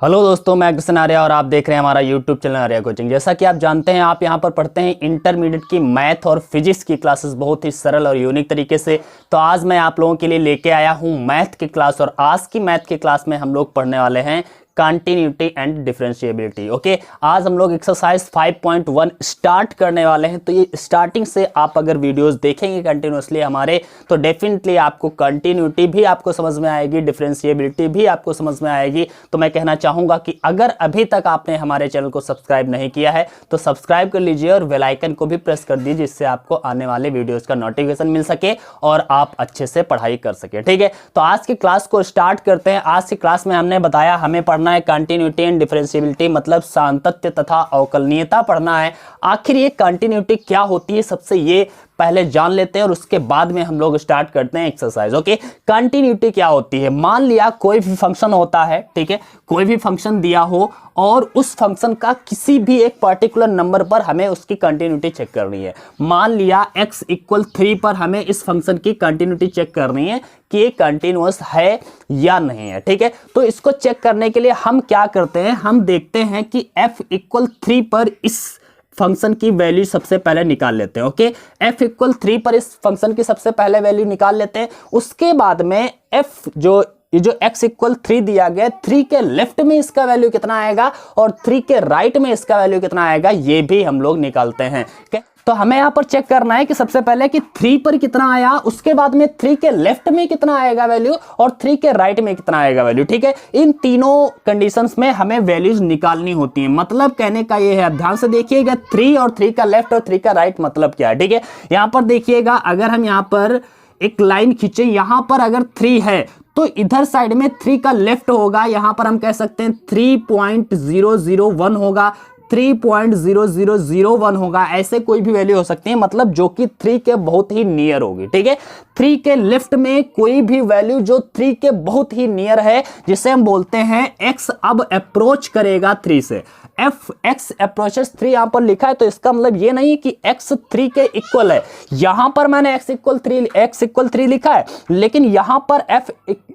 Hello दोस्तों, मैं किशन आर्या और आप देख रहे हैं हमारा यूट्यूब चैनल आर्या कोचिंग। जैसा कि आप जानते हैं, आप यहां पर पढ़ते हैं इंटरमीडिएट की मैथ और फिजिक्स की क्लासेस बहुत ही सरल और यूनिक तरीके से। तो आज मैं आप लोगों के लिए लेके आया हूं मैथ की क्लास, और आज की मैथ की क्लास में हम लोग पढ़ने वाले हैं कंटिन्यूटी एंड डिफरेंशिएबिलिटी। ओके, आज हम लोग एक्सरसाइज 5.1 स्टार्ट करने वाले हैं। तो ये स्टार्टिंग से आप अगर वीडियोस देखेंगे कंटिन्यूसली हमारे, तो डेफिनेटली आपको कंटिन्यूटी भी आपको समझ में आएगी, डिफरेंशिएबिलिटी भी आपको समझ में आएगी। तो मैं कहना चाहूंगा कि अगर अभी तक आपने हमारे चैनल को सब्सक्राइब नहीं किया है तो सब्सक्राइब कर लीजिए और बेल आइकन को भी प्रेस कर दीजिए, जिससे आपको आने वाले वीडियोस का नोटिफिकेशन मिल सके और आप अच्छे से पढ़ाई कर सके। ठीक है, तो आज की क्लास को स्टार्ट करते हैं। आज की क्लास में हमने बताया हमें पढ़ना है कंटिन्यूटी एंड डिफरेंशिएबिलिटी, मतलब सातत्य तथा अवकलनीयता पढ़ना है। आखिर ये कंटिन्यूटी क्या होती है, सबसे ये पहले जान लेते हैं और उसके बाद में हम लोग स्टार्ट करते हैं एक्सरसाइज। ओके, कंटिन्यूटी क्या होती है? मान लिया कोई भी फंक्शन होता है, ठीक है, कोई भी फंक्शन दिया हो और उस फंक्शन का किसी भी एक पर्टिकुलर नंबर पर हमें उसकी कंटिन्यूटी चेक करनी है। मान लिया x = 3 पर हमें इस फंक्शन की कंटिन्यूटी चेक करनी है कि ये कंटिन्यूअस है या नहीं है। ठीक है, तो इसको चेक करने के लिए हम क्या करते हैं, हम देखते हैं कि f = 3 पर इस फंक्शन की वैल्यू सबसे पहले निकाल लेते हैं। ओके, f = 3 पर इस फंक्शन की सबसे पहले वैल्यू निकाल लेते हैं। उसके बाद में ये जो x = 3 दिया गया, 3 के लेफ्ट में इसका वैल्यू कितना आएगा और 3 के राइट में इसका वैल्यू कितना आएगा, ये भी हम लोग निकालते हैं। तो हमें यहां पर चेक करना है कि सबसे पहले कि 3 पर कितना आया, उसके बाद में 3 के लेफ्ट में कितना आएगा वैल्यू और 3 के राइट में कितना आएगा वैल्यू। ठीक है, इन तीनों कंडीशंस में हमें वैल्यूज निकालनी होती है। मतलब कहने का ये है, ध्यान से देखिएगा, 3 और 3 का लेफ्ट और 3 का राइट मतलब क्या है। ठीक है, यहां पर देखिएगा, अगर हम यहां पर एक लाइन खींचे, यहां पर अगर 3 है तो इधर साइड में 3 का लेफ्ट होगा, यहां पर हम कह सकते हैं 3.001 होगा, 3.0001 होगा, ऐसे कोई भी वैल्यू हो सकती है, मतलब जो कि 3 के बहुत ही नियर होगी। ठीक है, 3 के लेफ्ट में कोई भी वैल्यू जो 3 के बहुत ही नियर है, जिसे हम बोलते हैं x अब अप्रोच करेगा 3 से, x अप्रोचेस 3 यहां पर लिखा है, तो इसका मतलब ये नहीं कि x 3 के इक्वल है। यहां पर मैंने x = 3 लिखा है, लेकिन यहां पर f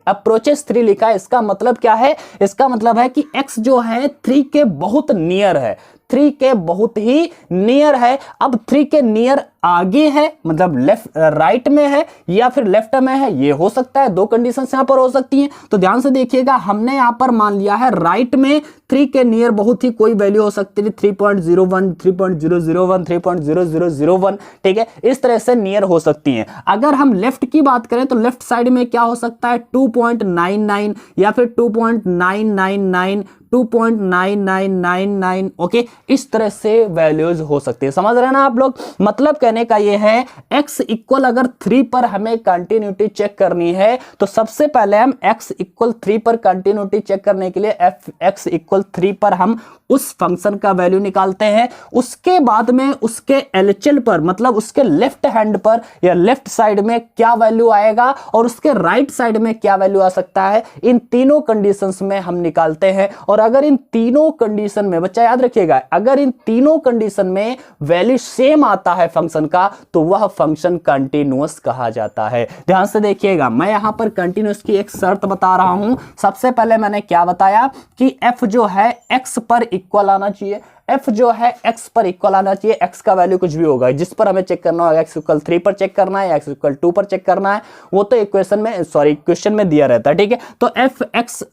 अप्रोचेस 3 लिखा है। इसका मतलब क्या है? इसका मतलब है कि x जो है 3 के बहुत नियर है, 3 के बहुत ही नियर है। अब 3 के नियर आगे है, मतलब राइट में है या फिर लेफ्ट में है, ये हो सकता है। दो कंडीशंस यहां पर हो सकती हैं, तो ध्यान से देखिएगा, हमने यहां पर मान लिया है राइट में 3 के नियर बहुत ही कोई वैल्यू हो सकती है, 3.01, 3.001, 3.0001। ठीक है, इस तरह से नियर हो सकती हैं। अगर हम लेफ्ट की बात करें तो लेफ्ट साइड में क्या हो सकता है, 2.99 या फिर 2.999, 2.9999। ओके, इस तरह से वैल्यूज हो सकती है। समझ रहे हैं ना आप लोग? मतलब कहने का ये है, x = अगर 3 पर हमें कंटिन्यूटी चेक करनी है, तो सबसे पहले हम x = 3 पर कंटिन्यूटी चेक करने के लिए x = 3 पर हम उस फंक्शन का वैल्यू निकालते हैं। उसके बाद में उसके LHL पर, मतलब उसके लेफ्ट हैंड पर या लेफ्ट साइड में क्या वैल्यू आएगा और उसके राइट साइड में क्या वैल्यू आ सकता है, इन तीनों कंडीशंस में हम निकालते हैं। और अगर इन तीनों कंडीशन में, बच्चा याद रखिएगा, अगर इन तीनों कंडीशन में वैल्यू सेम आता है फंक्शन का, तो वह फंक्शन कंटीन्यूअस कहा जाता है। ध्यान से देखिएगा, मैं यहां पर कंटीन्यूअस की एक शर्त बता रहा हूं। सबसे पहले मैंने क्या बताया कि f जो है x पर इक्वल आना चाहिए, f जो है x पर इक्वल आना चाहिए। x का वैल्यू कुछ भी होगा, जिस पर हमें चेक करना होगा, x = 3 पर चेक करना है या x = 2 पर चेक करना है, वो तो क्वेश्चन में दिया रहता है। ठीक है, तो f(x)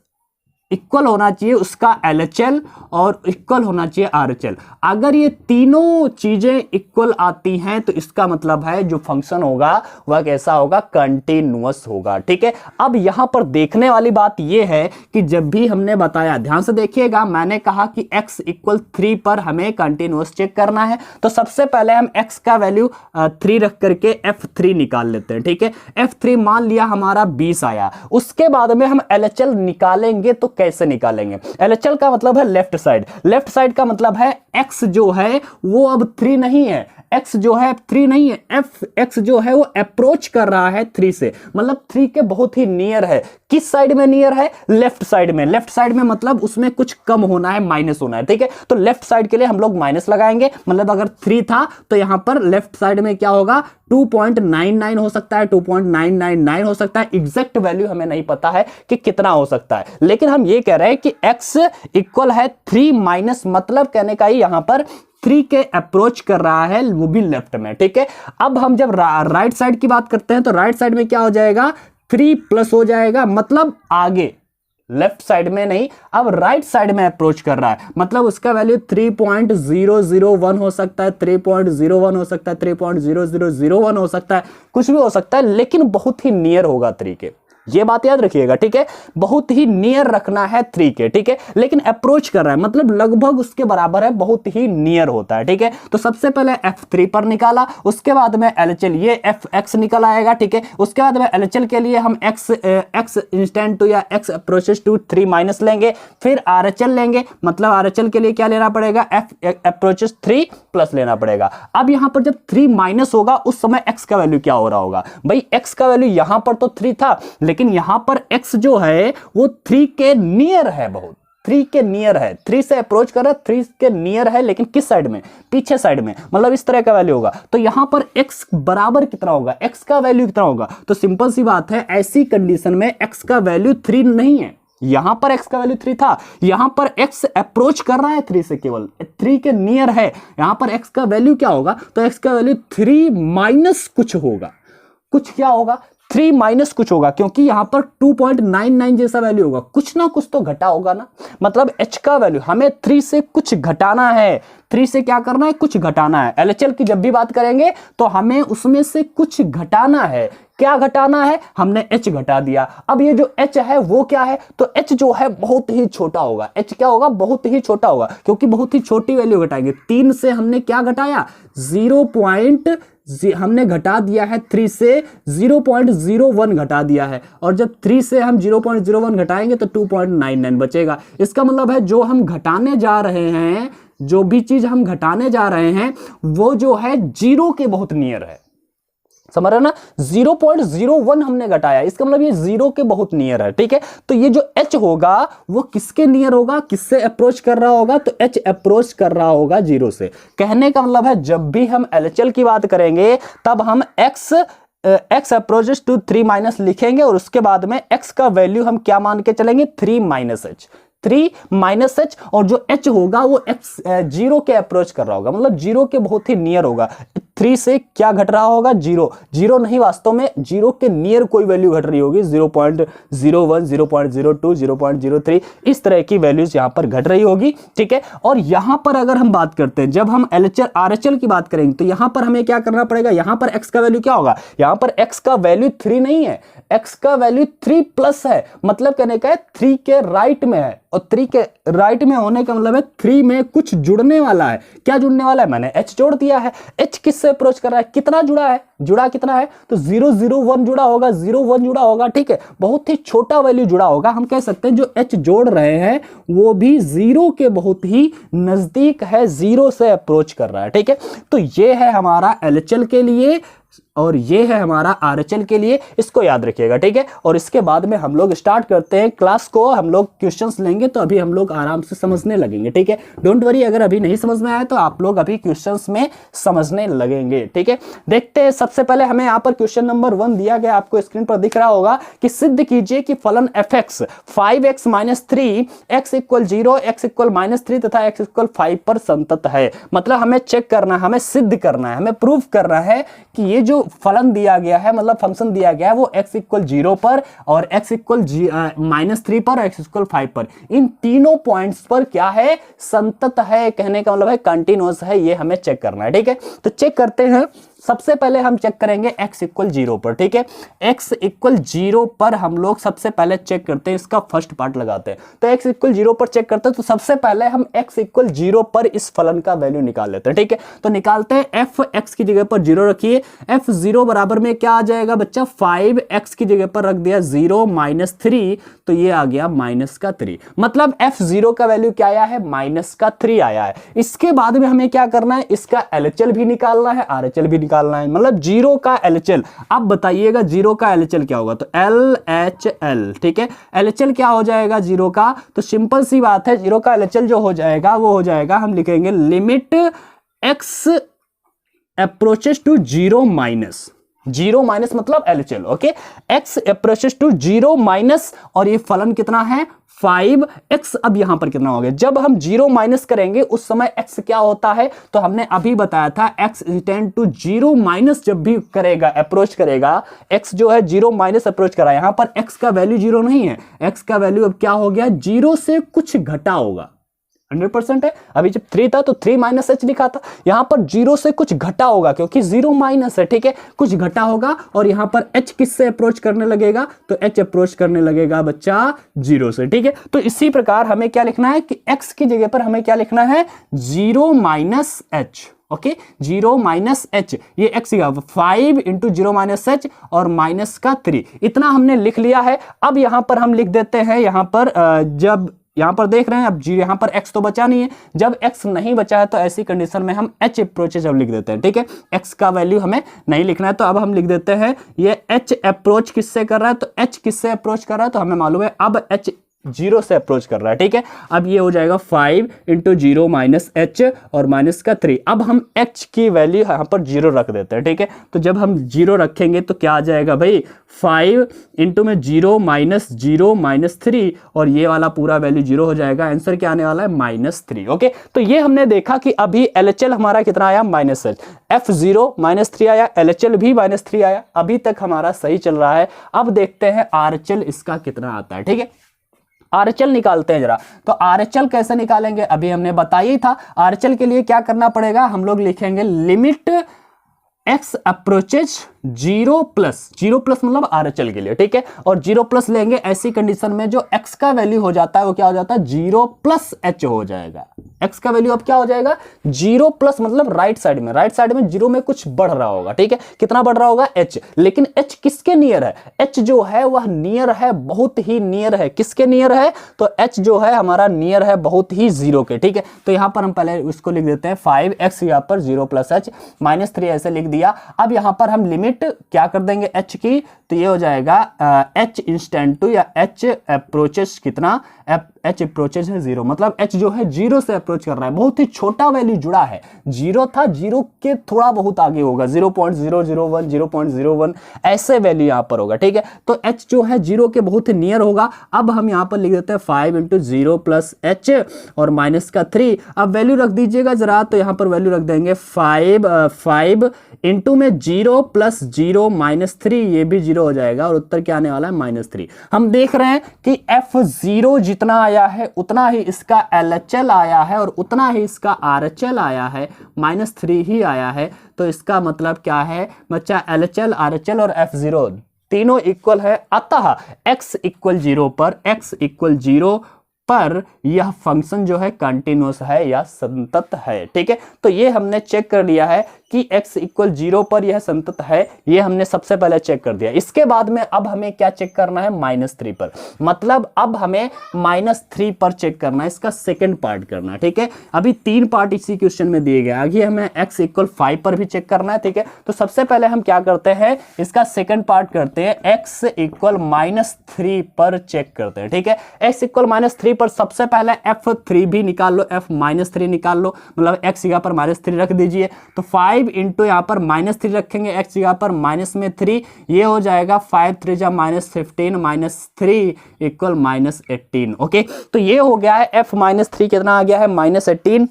इक्वल होना चाहिए उसका LHL और इक्वल होना चाहिए RHL। अगर ये तीनों चीजें इक्वल आती हैं तो इसका मतलब है जो फंक्शन होगा वह कैसा होगा, कंटीन्यूअस होगा। ठीक है, अब यहां पर देखने वाली बात यह है कि जब भी हमने बताया, ध्यान से देखिएगा, मैंने कहा कि x = 3 पर हमें कंटीन्यूअस चेक करना है, तो सबसे पहले हम x का वैल्यू 3 रख करके f3 निकाल लेते हैं। ठीक है, f3 मान लिया हमारा 20 आया। उसके बाद में हम LHL निकालेंगे, तो कैसे निकालेंगे? LHL का मतलब है लेफ्ट साइड, लेफ्ट साइड का मतलब है x जो है वो अब 3 नहीं है, x जो है 3 नहीं है, x जो है वो अप्रोच कर रहा है 3 से, मतलब 3 के बहुत ही नियर है। किस साइड में नियर है? लेफ्ट साइड में। लेफ्ट साइड में मतलब उसमें कुछ कम होना है, माइनस होना है। ठीक है, तो लेफ्ट साइड के लिए हम लोग माइनस लगाएंगे, मतलब अगर 3 था तो यहां पर लेफ्ट साइड में क्या होगा, 2.99 हो सकता है, 2.999 हो सकता है। एग्जैक्ट वैल्यू हमें नहीं पता है कि कितना हो सकता है, लेकिन हम ये कह रहे हैं कि x इक्वल है 3 माइनस, मतलब कहने का ही यहां पर 3 के अप्रोच कर रहा है, वो भी लेफ्ट में। ठीक है, अब हम जब राइट साइड की बात करते हैं तो राइट साइड में क्या हो जाएगा, 3 प्लस हो जाएगा, मतलब आगे लेफ्ट साइड में नहीं, अब राइट साइड में अप्रोच कर रहा है, मतलब उसका वैल्यू 3.001 हो सकता है, 3.01 हो सकता है, 3.0001 हो सकता है, कुछ भी हो सकता है, लेकिन बहुत ही नियर होगा 3 के। ये बात याद रखिएगा। ठीक है, बहुत ही नियर रखना है 3 के। ठीक है, लेकिन अप्रोच कर रहा है मतलब लगभग उसके बराबर है, बहुत ही नियर होता है। ठीक है, तो सबसे पहले f3 पर निकाला, उसके बाद में LHL ये fx निकल आएगा। ठीक है, उसके बाद में LHL के लिए हम x इंस्टेंट टू या x अप्रोचेस टू 3 माइनस लेंगे, फिर RHL लेंगे, मतलब RHL के लिए क्या लेना पड़ेगा, f अप्रोचेस 3 प्लस लेना पड़ेगा। अब यहां पर जब 3 माइनस होगा उस समय x का वैल्यू क्या हो रहा होगा भाई, x का वैल्यू यहां पर तो 3 था, लेकिन यहां पर x जो है वो 3 के नियर है, बहुत 3 के नियर है, 3 से अप्रोच कर रहा है, 3 के नियर है, लेकिन किस साइड में, पीछे साइड में, मतलब इस तरह का वैल्यू होगा। तो यहां पर x बराबर कितना होगा, x का वैल्यू कितना होगा, तो सिंपल सी बात है, ऐसी कंडीशन में x का वैल्यू 3 नहीं है, यहां पर x का वैल्यू 3 था, यहां पर x अप्रोच कर रहा है 3 से, केवल 3 के नियर है, यहां पर x का वैल्यू क्या होगा, तो x का वैल्यू 3 माइनस कुछ होगा, कुछ क्या होगा, 3 माइनस कुछ होगा, क्योंकि यहां पर 2.99 जैसा वैल्यू होगा, कुछ ना कुछ तो घटा होगा ना, मतलब h का वैल्यू हमें 3 से कुछ घटाना है, 3 से क्या करना है, कुछ घटाना है। LHL की जब भी बात करेंगे तो हमें उसमें से कुछ घटाना है, क्या घटाना है, हमने h घटा दिया। अब ये जो h है वो क्या है, तो h जो है बहुत ही छोटा होगा, h क्या होगा, बहुत ही छोटा होगा, क्योंकि बहुत ही छोटी वैल्यू घटाएंगे। 3 से हमने क्या घटाया, हमने घटा दिया है 3 से 0.01 घटा दिया है, और जब 3 से हम 0.01 घटाएंगे तो 2.99 बचेगा। इसका मतलब है जो हम घटाने जा रहे हैं, जो भी चीज हम घटाने जा रहे हैं वो जो है 0 के बहुत नियर है, समझ रहे ना, 0.01 हमने घटाया, इसका मतलब ये 0 के बहुत नियर है। ठीक है, तो ये जो h होगा वो किसके नियर होगा, किससे अप्रोच कर रहा होगा, तो h अप्रोच कर रहा होगा 0 से। कहने का मतलब है जब भी हम LHL की बात करेंगे तब हम x अप्रोचेस टू 3 माइनस लिखेंगे, और उसके बाद में x का वैल्यू हम क्या मान के चलेंगे, 3 माइनस h, और जो h होगा वो x 0 के अप्रोच कर रहा होगा, मतलब 0 के बहुत ही नियर होगा। 3 से क्या घट रहा होगा, 0 नहीं, वास्तव में 0 के नियर कोई वैल्यू घट रही होगी, 0.01, 0.02, 0.03, इस तरह की वैल्यूज यहां पर घट रही होगी। ठीक है, और यहां पर अगर हम बात करते हैं, जब हम RHL की बात करेंगे तो यहां पर हमें क्या करना पड़ेगा, यहां पर x का वैल्यू क्या होगा, यहां पर x का वैल्यू 3 नहीं है, x का वैल्यू 3 प्लस है, मतलब कहने का है 3 के राइट में है, और 3 के राइट में होने का मतलब है 3 में कुछ जुड़ने वाला है। क्या जुड़ने वाला है, मैंने h जोड़ दिया है। h किससे अप्रोच कर रहा है, कितना जुड़ा है, जुड़ा कितना है, तो 001 जुड़ा होगा, 01 जुड़ा होगा। ठीक है, बहुत ही छोटा वैल्यू जुड़ा होगा, हम कह सकते हैं जो h जोड़ रहे हैं वो भी 0 के बहुत ही नजदीक है, 0 से अप्रोच कर रहा है। ठीक है, तो ये है हमारा LHL के लिए और ये है हमारा RHL के लिए, इसको याद रखिएगा। ठीक है, और इसके बाद में हम लोग स्टार्ट करते हैं क्लास को, हम लोग क्वेश्चंस लेंगे तो अभी हम लोग आराम से समझने लगेंगे। ठीक है, डोंट वरी, अगर अभी नहीं समझ में आया तो आप लोग अभी क्वेश्चंस में समझने लगेंगे। ठीक है, देखते हैं। सबसे पहले हमें यहाँ पर क्वेश्चन नंबर 1 दिया गया, आपको स्क्रीन पर दिख रहा होगा कि सिद्ध कीजिए कि फलन fx 5x - 3 x = 0, x = -3 तथा x = 5 पर संतत है। मतलब हमें चेक करना है, हमें सिद्ध करना है, हमें प्रूव करना है कि ये जो फलन दिया गया है, मतलब फंक्शन दिया गया है, वो x = 0 पर और x = -3 पर और x = 5 पर, इन तीनों पॉइंट्स पर क्या है, संतत है। कहने का मतलब है कंटिन्यूअस है, ये हमें चेक करना है। ठीक है, तो चेक करते हैं। सबसे पहले हम चेक करेंगे x = 0 पर। ठीक है, x = 0 पर हम लोग सबसे पहले चेक करते हैं, इसका फर्स्ट पार्ट लगाते हैं। तो x = 0 पर चेक करते हैं, तो सबसे पहले हम x = 0 पर इस फलन का वैल्यू निकाल लेते हैं। ठीक है, तो निकालते हैं। f x की जगह पर 0 रखिए, f0 बराबर में क्या आ जाएगा बच्चा, 5x की जगह पर रख दिया 0 - 3, तो ये आ गया -3, मतलब f0 का वैल्यू क्या आया है, -3 आया है। इसके बाद में हमें क्या करना है, इसका LHL भी निकालना है, RHL भी निकालना है, मतलब 0 का LHL। अब बताइएगा 0 का LHL क्या होगा, तो LHL। ठीक है, LHL क्या हो जाएगा 0 का, तो सिंपल सी बात है, 0 का LHL जो हो जाएगा वो हो जाएगा, हम लिखेंगे limit x approaches to 0 minus मतलब LHL। Okay, x approaches to 0 minus, और ये फलन कितना है 5x अब यहां पर कितना हो गया, जब हम 0 माइनस करेंगे उस समय x क्या होता है, तो हमने अभी बताया था x इंटेंड टू 0 माइनस जब भी करेगा, अप्रोच करेगा, x जो है 0 माइनस अप्रोच करा, यहां पर x का वैल्यू 0 नहीं है, x का वैल्यू अब क्या हो गया, 0 से कुछ घटा होगा, 100% है। अभी जब 3 था तो 3 माइनस एच लिखा था, यहां पर 0 से कुछ घटा होगा क्योंकि 0 माइनस है, ठीक है, कुछ घटा होगा और यहां पर h किससे अप्रोच करने लगेगा, तो h अप्रोच करने लगेगा बच्चा 0 से, ठीक है। तो इसी प्रकार हमें क्या लिखना है कि x की जगह पर हमें क्या लिखना है, 0 minus H, okay, 0 minus H, ये x का 5 इंटू 0 माइनस एच और माइनस का 3, इतना हमने लिख लिया है। अब यहां पर हम लिख देते हैं, यहां पर जब यहां पर देख रहे हैं अब जी, यहां पर x तो बचा नहीं है, जब x नहीं बचा है तो ऐसी कंडीशन में हम h अप्रोचेज अब लिख देते हैं, ठीक है, x का वैल्यू हमें नहीं लिखना है, तो अब हम लिख देते हैं ये h अप्रोच किससे कर रहा है, तो h किससे अप्रोच कर रहा है, तो हमें मालूम है अब h 0 से अप्रोच कर रहा है, ठीक है। अब ये हो जाएगा 5 इंटू 0 माइनस एच और माइनस का 3, अब हम h की वैल्यू यहाँ पर 0 रख देते हैं, ठीक है। तो जब हम 0 रखेंगे तो क्या आ जाएगा भाई, 5 इंटू में 0 माइनस 3 और ये वाला पूरा वैल्यू 0 हो जाएगा, आंसर क्या आने वाला है, -3, ओके। तो ये हमने देखा कि अभी LHL हमारा कितना आया, -h, F0 -3 आया, LHL भी -3 आया, अभी तक हमारा सही चल रहा है। अब देखते हैं RHL इसका कितना आता है, ठीक है, RHL निकालते हैं जरा। तो RHL कैसे निकालेंगे, अभी हमने बताया ही था। RHL के लिए क्या करना पड़ेगा, हम लोग लिखेंगे लिमिट x अप्रोचेज 0 प्लस मतलब RHL के लिए, ठीक है, और 0 प्लस लेंगे ऐसी कंडीशन में जो x का वैल्यू हो जाता है वो क्या हो जाता है, 0 प्लस h हो जाएगा। x का वैल्यू अब क्या हो जाएगा, 0 प्लस मतलब राइट साइड में 0 में कुछ बढ़ रहा होगा, ठीक है, कितना बढ़ रहा होगा, h, लेकिन h किसके नियर है, h जो है वह नियर है, बहुत ही नियर है, किसके नियर है, तो h जो है हमारा नियर है बहुत ही 0 के, ठीक है। तो यहां पर हम पहले उसको लिख देते हैं 5x, यहां पर 0 प्लस h -3 ऐसे लिख दिया। अब यहां पर हम लिमिट क्या कर देंगे h की, तो ये हो जाएगा h इंस्टेंट टू या h अप्रोचेस कितना, h अप्रोचेस है 0, मतलब h जो है 0 से अप्रोच कर रहा है, बहुत ही छोटा वैल्यू जुड़ा है, 0 था, 0 के थोड़ा बहुत आगे होगा, 0.001 0.01 ऐसे वैल्यू यहां पर होगा, ठीक है। तो h जो है 0 के बहुत ही नियर होगा। अब हम यहां पर लिख देते हैं 5 इंटू 0 प्लस h और माइनस का 3, अब वैल्यू रख दीजिएगा जरा, तो यहां पर वैल्यू रख देंगे 5 इंटू में 0 प्लस 0 माइनस 3, ये भी 0 हो जाएगा और उत्तर क्या आने वाला है, -3। हम देख रहे हैं कि F0 जितना आया है उतना ही इसका LHL आया है और उतना ही इसका RHL आया है, -3 ही आया है। तो इसका मतलब क्या है बच्चा, LHL, RHL और F0 तीनों इक्वल है, अतः x इक्वल 0 पर यह फंक्शन जो है कंटिन्यूअस है या संतत है, ठीक है। तो ये हमने चेक कर लिया है कि x इक्वल 0 पर यह संतत है, ये हमने सबसे पहले चेक कर दिया। इसके बाद में अब हमें क्या चेक करना है, -3 पर, मतलब अब हमें -3 पर चेक करना है, इसका सेकंड पार्ट करना है, ठीक है। अभी 3 पार्ट इसी क्वेश्चन में दिए गए, आगे हमें x इक्वल 5 पर भी चेक करना है, ठीक है। तो सबसे पहले हम क्या करते हैं, इसका सेकंड पार्ट करते हैं, x इक्वल -3 पर चेक करते हैं, ठीक है। x इक्वल -3 पर सबसे पहले F3 भी निकाल लो, F-3 निकाल लो, मतलब x जगह पर -3 रख दीजिए, तो 5 इंटू यहाँ पर -3 रखेंगे, x जगह पर माइनस में 3, ये हो जाएगा 5 3 जा -15 -3 इक्वल -18, ओके। तो ये हो गया है F-3 कितना आ गया है, -18।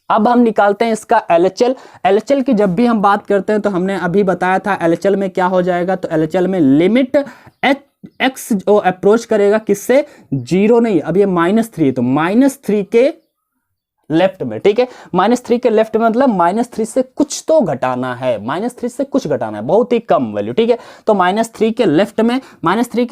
अब हम निकालते हैं इसका LHL। LHL की जब भी हम बात करते हैं तो हमने अभी बताया था LHL में क्या हो जाएगा, तो LHL में लिमिट x जो अप्रोच करेगा किससे, 0 नहीं, अब ये -3 तो -3 के लेफ्ट में, ठीक है, -3 के लेफ्ट में मतलब -3 से कुछ तो घटाना है, -3 से कुछ घटाना है, बहुत ही कम वैल्यू, ठीक है। तो -3 के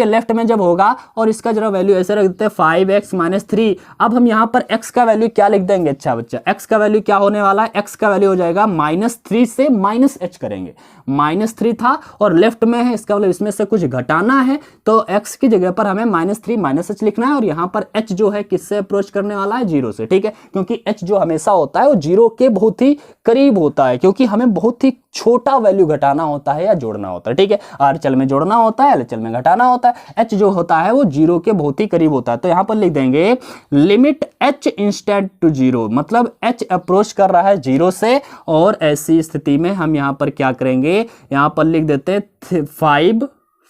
लेफ्ट में जब होगा, और इसका जरा वैल्यू ऐसे रख देते हैं 5x -3। अब हम यहां पर x का वैल्यू क्या लिख देंगे, अच्छा बच्चा, x का वैल्यू क्या होने वाला है, x का वैल्यू हो जाएगा -3 से -h करेंगे, -3 था और लेफ्ट में है, इसका मतलब इसमें से कुछ घटाना है, तो x की जगह पर हमें -3 -h लिखना है, और यहां पर h जो है किससे अप्रोच करने वाला है, 0 से, ठीक है, क्योंकि h जो हमेशा होता है वो 0 के बहुत ही करीब होता है, क्योंकि हमें बहुत ही छोटा वैल्यू घटाना होता है या जोड़ना होता है, ठीक है। RHL में जोड़ना होता है, LHL में घटाना होता है, h जो होता है वो 0 के बहुत ही करीब होता है। तो यहां पर लिख देंगे लिमिट h इंस्टेंट टू 0, मतलब h अप्रोच कर रहा है 0 से, और ऐसी स्थिति में हम यहां पर क्या करेंगे, यहां पर लिख देते हैं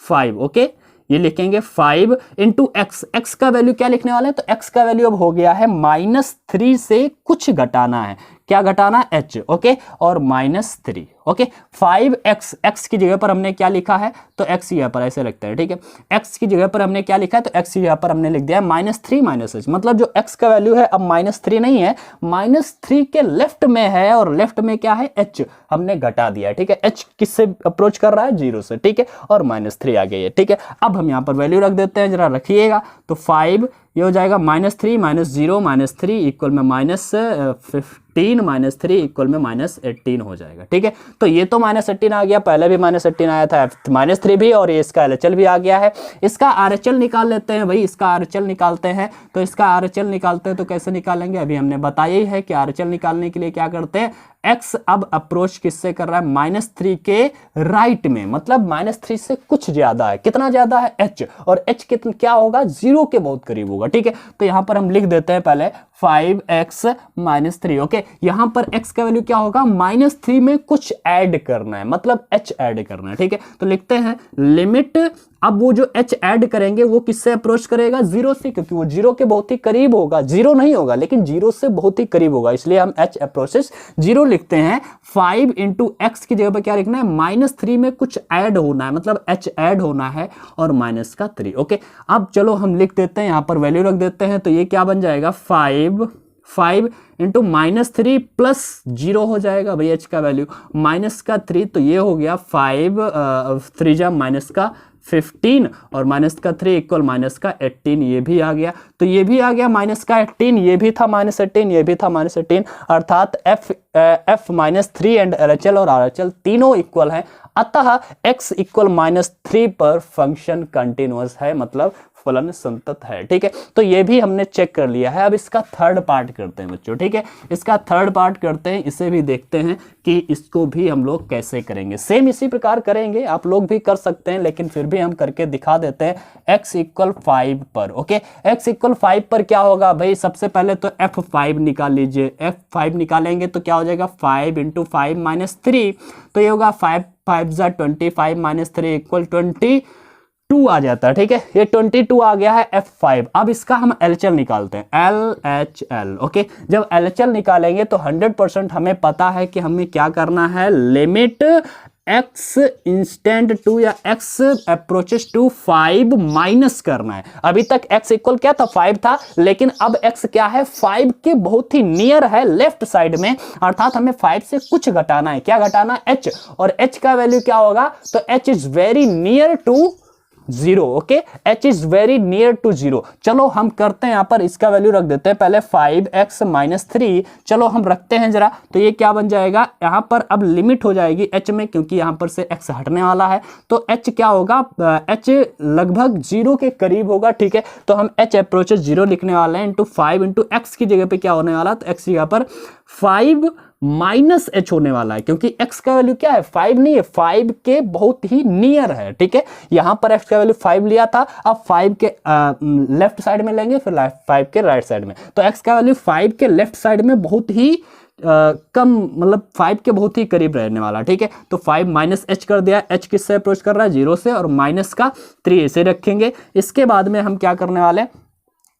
5, ओके, ये लिखेंगे 5 इंटू एक्स, एक्स का वैल्यू क्या लिखने वाले हैं, तो एक्स का वैल्यू अब हो गया है -3 से कुछ घटाना है, क्या घटाना, h, ओके, और -3, ओके। 5x, x की जगह पर हमने क्या लिखा है, तो x की जगह पर ऐसे रखते हैं, ठीक है, x की जगह पर हमने क्या लिखा है, तो x की जगह पर हमने लिख दिया -3 -h, मतलब जो x का वैल्यू है अब -3 नहीं है, -3 के लेफ्ट में है, और लेफ्ट में क्या है, h हमने घटा दिया है, ठीक है, h किससे अप्रोच कर रहा है, 0 से, ठीक है, और -3 आ गई है, ठीक है। अब हम यहाँ पर वैल्यू रख देते हैं, जरा रखिएगा, तो 5 ये हो जाएगा -3 -0 -3 इक्वल में -15 -3 इक्वल में -18 हो जाएगा, ठीक है। तो ये तो -18 आ गया, पहले भी -18 आया था, -3 भी, और ये इसका LHL भी आ गया है। इसका RHL निकाल लेते हैं भाई, इसका RHL निकालते हैं, तो इसका RHL निकालते हैं तो कैसे निकालेंगे, अभी हमने बताया ही है कि RHL निकालने के लिए क्या करते हैं, x अब अप्रोच किससे कर रहा है, -3 के राइट में, मतलब -3 से कुछ ज्यादा है, कितना ज्यादा है, h, और h कितना क्या होगा, 0 के बहुत करीब होगा, ठीक है। तो यहां पर हम लिख देते हैं पहले 5x -3, ओके। यहां पर x का वैल्यू क्या होगा, -3 में कुछ ऐड करना है, मतलब h ऐड करना है, ठीक है। तो लिखते हैं लिमिट, अब वो जो h ऐड करेंगे वो किससे अप्रोच करेगा, 0 से, क्योंकि वो 0 के बहुत ही करीब होगा, 0 नहीं होगा लेकिन 0 से बहुत ही करीब होगा, इसलिए हम h अप्रोचेस 0 लिखते हैं। 5 इंटू एक्स की जगह पर क्या लिखना है, -3 में कुछ ऐड होना है, मतलब h ऐड होना है, और -3, ओके। अब चलो हम लिख देते हैं, यहां पर वैल्यू रख देते हैं, तो ये क्या बन जाएगा, 5 इंटू -3 प्लस 0 हो जाएगा भाई, h का वैल्यू -3, तो ये हो गया 5 3 जा -15, और -3 इक्वल -18, ये भी आ गया, तो ये भी आ गया -18, ये भी था -18, ये भी था -18, अर्थात f -3 एंड LHL और RHL तीनों इक्वल हैं, अतः x इक्वल -3 पर फंक्शन कंटिन्यूअस है, मतलब फलन संतत है, ठीक है। तो ये भी हमने चेक कर लिया है। अब इसका थर्ड पार्ट करते हैं बच्चों, ठीक है, इसका थर्ड पार्ट करते हैं, इसे भी देखते हैं कि इसको भी हम लोग कैसे करेंगे। सेम इसी प्रकार करेंगे, आप लोग भी कर सकते हैं, लेकिन फिर भी हम करके दिखा देते हैं। x इक्वल 5 पर, ओके, x इक्वल 5 पर क्या होगा भाई, सबसे पहले तो f5 निकाल लीजिए, f5 निकालेंगे तो क्या हो जाएगा, 5 इंटू 5 -3, तो ये होगा 5 5 जा 25 -3 इक्वल 22 आ जाता है, ठीक है, ये 22 आ गया है f5। अब इसका हम LHL निकालते हैं, LHL, ओके। जब LHL निकालेंगे तो 100% हमें पता है कि हमें क्या करना है, लिमिट x इंस्टेंट टू या x अप्रोचेस टू 5 माइनस करना है। अभी तक x इक्वल क्या था, 5 था, लेकिन अब x क्या है, 5 के बहुत ही नियर है लेफ्ट साइड में, अर्थात हमें 5 से कुछ घटाना है, क्या घटाना है, h, और h का वैल्यू क्या होगा, तो h is very near to 0, okay, h is very near to 0। चलो हम करते हैं, यहां पर इसका वैल्यू रख देते हैं पहले 5x -3, चलो हम रखते हैं जरा, तो ये क्या बन जाएगा, यहां पर अब लिमिट हो जाएगी h में, क्योंकि यहां पर से x हटने वाला है, तो h क्या होगा, h लगभग 0 के करीब होगा, ठीक है। तो हम h अप्रोचेस 0 लिखने वाले हैं, इंटू 5 इंटू x की जगह पे क्या होने वाला, तो x की जगह पर 5 -h होने वाला है, क्योंकि x का वैल्यू क्या है, 5 नहीं है, 5 के बहुत ही नियर है, ठीक है। यहां पर x का वैल्यू 5 लिया था, अब 5 के लेफ्ट साइड में लेंगे, फिर 5 के राइट साइड में, तो x का वैल्यू 5 के लेफ्ट साइड में बहुत ही कम, मतलब 5 के बहुत ही करीब रहने वाला, ठीक है। तो 5 -h कर दिया, h किससे अप्रोच कर रहा है, 0 से, और -3 इसे रखेंगे। इसके बाद में हम क्या करने वाले,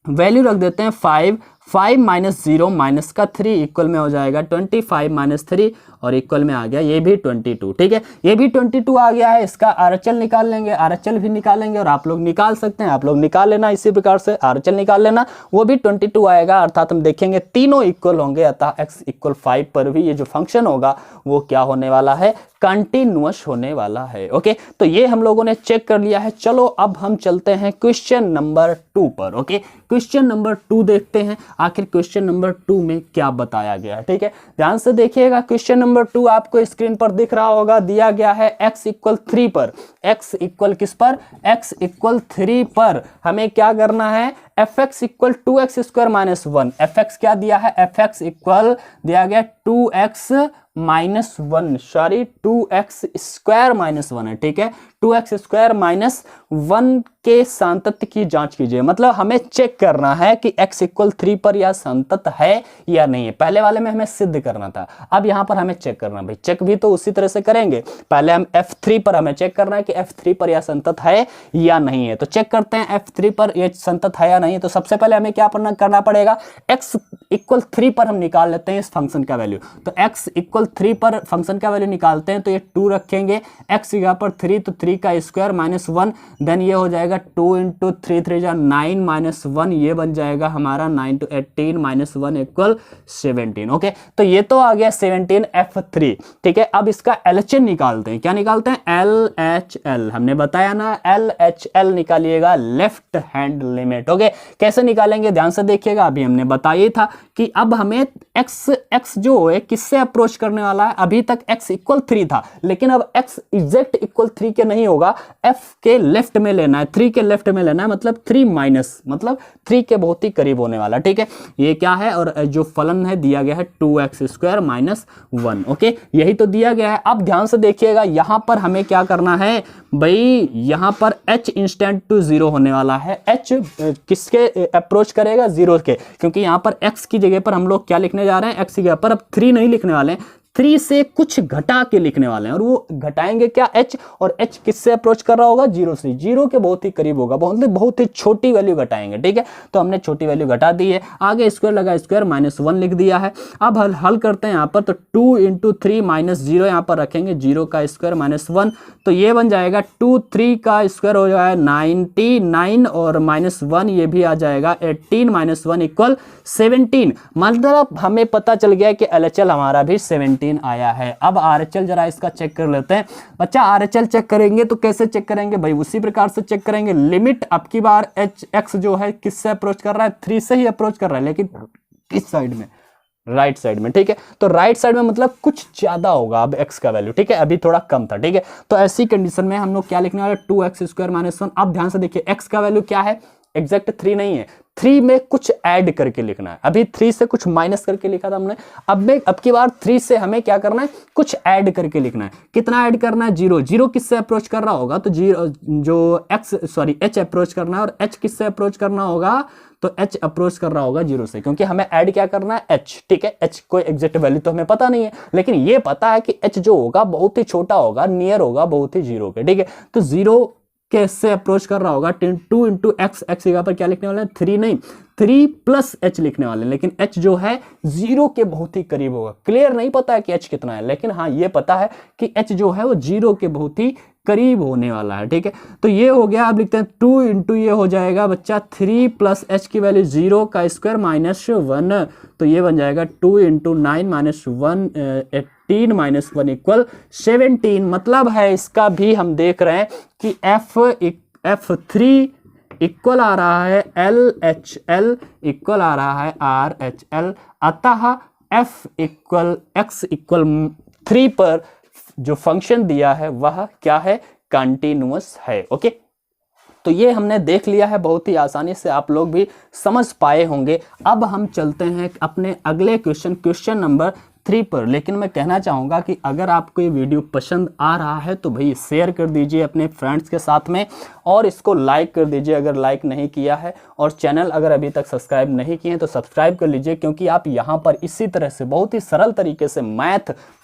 वैल्यू रख देते हैं 5 -0 -3 इक्वल में हो जाएगा 25 -3, और इक्वल में आ गया ये भी 22, ठीक है, ये भी 22 आ गया है। इसका RHL निकाल लेंगे, RHL भी निकालेंगे, और आप लोग निकाल सकते हैं, आप लोग निकाल लेना इसी प्रकार से, RHL निकाल लेना, वो भी 22 आएगा, अर्थात हम देखेंगे तीनों इक्वल होंगे, अतः x इक्वल 5 पर भी ये जो फंक्शन होगा वो क्या होने वाला है, कंटिन्यूअस होने वाला है, ओके। तो ये हम लोगों ने चेक कर लिया है। चलो अब हम चलते हैं क्वेश्चन नंबर 2 पर, ओके। क्वेश्चन नंबर 2 देखते हैं आखिर क्वेश्चन नंबर 2 में क्या बताया गया है, ठीक है, ध्यान से देखिएगा। क्वेश्चन नंबर 2 आपको स्क्रीन पर दिख रहा होगा, दिया गया है x इक्वल 3 पर, x इक्वल किस पर, x इक्वल 3 पर हमें क्या करना है, fx equal 2x square -1, fx क्या दिया है, fx इक्वल दिया गया 2x -1, सॉरी 2x स्क्वायर -1 है, ठीक है, 2x² माइनस 1 के सांतत्य की जांच कीजिए। मतलब हमें चेक करना है कि x इक्वल 3 पर यह सांतत्य है या नहीं है। पहले वाले में हमें सिद्ध करना था, अब यहां पर हमें चेक करना। भाई चेक भी तो उसी तरह से करेंगे, पहले हम F3 पर हमें चेक करना है कि F3 पर यह संतत है या नहीं है। तो चेक करते हैं F3 पर यह संतत है या नहीं है। तो सबसे पहले हमें क्या करना पड़ेगा, x इक्वल 3 पर हम निकाल लेते हैं इस फंक्शन का वैल्यू। तो x इक्वल 3 पर फंक्शन का वैल्यू निकालते हैं तो ये 2 रखेंगे, x यहाँ पर 3 तो 3 का स्क्वायर माइनस 1, देन ये हो जाएगा 2 इंटू 3 3 जा 9 माइनस 1, ये बन जाएगा हमारा 9 टू 18 माइनस 1 इक्वल 17। ओके, तो ये तो आ गया 17 F3। ठीक है, अब इसका LHN निकालते हैं। क्या निकालते हैं, LHL। हमने बताया ना LHL निकालिएगा, लेफ्ट हैंड लिमिट। ओके, कैसे निकालेंगे ध्यान से देखिएगा, अभी हमने बताया था कि अब हमें x जो है किससे अप्रोच करने वाला है। अभी तक x इक्वल 3 था, लेकिन अब x एग्जैक्ट इक्वल 3 के नहीं होगा, f के लेफ्ट में लेना है, 3 के लेफ्ट में लेना है, मतलब 3 माइनस, मतलब 3 के बहुत ही करीब होने वाला। ठीक है, ये क्या है, और जो फलन है दिया गया है 2x² माइनस 1। ओके, यही तो दिया गया है। अब ध्यान से देखिएगा, यहां पर हमें क्या करना है भाई, यहां पर h इंस्टेंट टू 0 होने वाला है। h किसके अप्रोच करेगा, 0 के, क्योंकि यहां पर x की जगह पर हम लोग क्या लिखने जा रहे हैं, x की जगह पर अब 3 नहीं लिखने वाले हैं, 3 से कुछ घटा के लिखने वाले हैं। और वो घटाएंगे क्या, h, और h किससे अप्रोच कर रहा होगा, 0 से, 0 के बहुत ही करीब होगा, बहुत ही छोटी वैल्यू घटाएंगे। ठीक है, तो हमने छोटी वैल्यू घटा दी है, आगे स्क्वायर लगा, स्क्वायर माइनस 1 लिख दिया है। अब हल करते हैं यहाँ पर, तो 2 इंटू 3 माइनस 0 यहाँ पर रखेंगे, 0 का स्क्वायर माइनस 1, तो ये बन जाएगा 2, 3 का स्क्वायर हो जाएगा 99 और माइनस 1 ये भी आ जाएगा 18 माइनस 1 इक्वल 17। मतलब हमें पता चल गया कि LHL हमारा भी 17 आया है। अब RHL जरा इसका चेक कर लेते हैं। बच्चा RHL चेक करेंगे तो कैसे चेक करेंगे भाई, उसी प्रकार से चेक करेंगे। लिमिट अब की बार x जो है किससे अप्रोच कर रहा है, 3 से ही अप्रोच कर रहा है, लेकिन किस साइड में, राइट साइड में। ठीक है, तो राइट साइड में मतलब कुछ ज्यादा होगा अब x का वैल्यू। ठीक है, अभी थोड़ा कम था। ठीक है, तो ऐसी कंडीशन में हम लोग क्या लिखने वाले, 2x² माइनस 1। अब ध्यान से देखिए, x का वैल्यू क्या है, एग्जैक्ट 3 नहीं है, 3 में कुछ ऐड करके लिखना है। अभी 3 से कुछ माइनस करके लिखा था हमने, अब की बार 3 से हमें क्या करना है, कुछ ऐड करके लिखना है। कितना ऐड करना है, 0। 0 किससे अप्रोच कर रहा होगा, तो h अप्रोच करना है, और h किससे अप्रोच करना होगा, तो h अप्रोच कर रहा होगा 0 से, क्योंकि हमें ऐड क्या करना है, h। ठीक है, h कोई एग्जैक्ट वैल्यू तो हमें पता नहीं है, लेकिन ये पता है कि h जो होगा बहुत ही छोटा होगा, नियर होगा बहुत ही 0 के। ठीक है, तो 0 कैसे अप्रोच कर रहा होगा, 2 इंटू एक्स, एक्स जगह पर क्या लिखने वाले हैं, 3 नहीं, 3 प्लस h लिखने वाले हैं, लेकिन h जो है 0 के बहुत ही करीब होगा। क्लियर नहीं पता है कि h कितना है, लेकिन हाँ ये पता है कि h जो है वो 0 के बहुत ही करीब होने वाला है। ठीक है, तो ये हो गया। अब लिखते हैं 2 इंटू ये हो जाएगा बच्चा 3 प्लस h की वैल्यू 0 का स्क्वायर माइनस 1, तो ये बन जाएगा 2 इंटू 9 माइनस 1 18 माइनस 1 इक्वल 17। मतलब है इसका भी हम देख रहे हैं कि F3 इक्वल आ रहा है LHL इक्वल आ रहा है RHL, अतः F इक्वल x इक्वल 3 पर जो फंक्शन दिया है वह क्या है, कंटिन्यूअस है। ओके, तो ये हमने देख लिया है, बहुत ही आसानी से आप लोग भी समझ पाए होंगे। अब हम चलते हैं अपने अगले क्वेश्चन नंबर 3 पर। लेकिन मैं कहना चाहूँगा कि अगर आपको ये वीडियो पसंद आ रहा है तो भाई शेयर कर दीजिए अपने फ्रेंड्स के साथ में, और इसको लाइक कर दीजिए अगर लाइक नहीं किया है, और चैनल अगर अभी तक सब्सक्राइब नहीं किए हैं तो सब्सक्राइब कर लीजिए, क्योंकि आप यहाँ पर इसी तरह से बहुत ही सरल तरीके से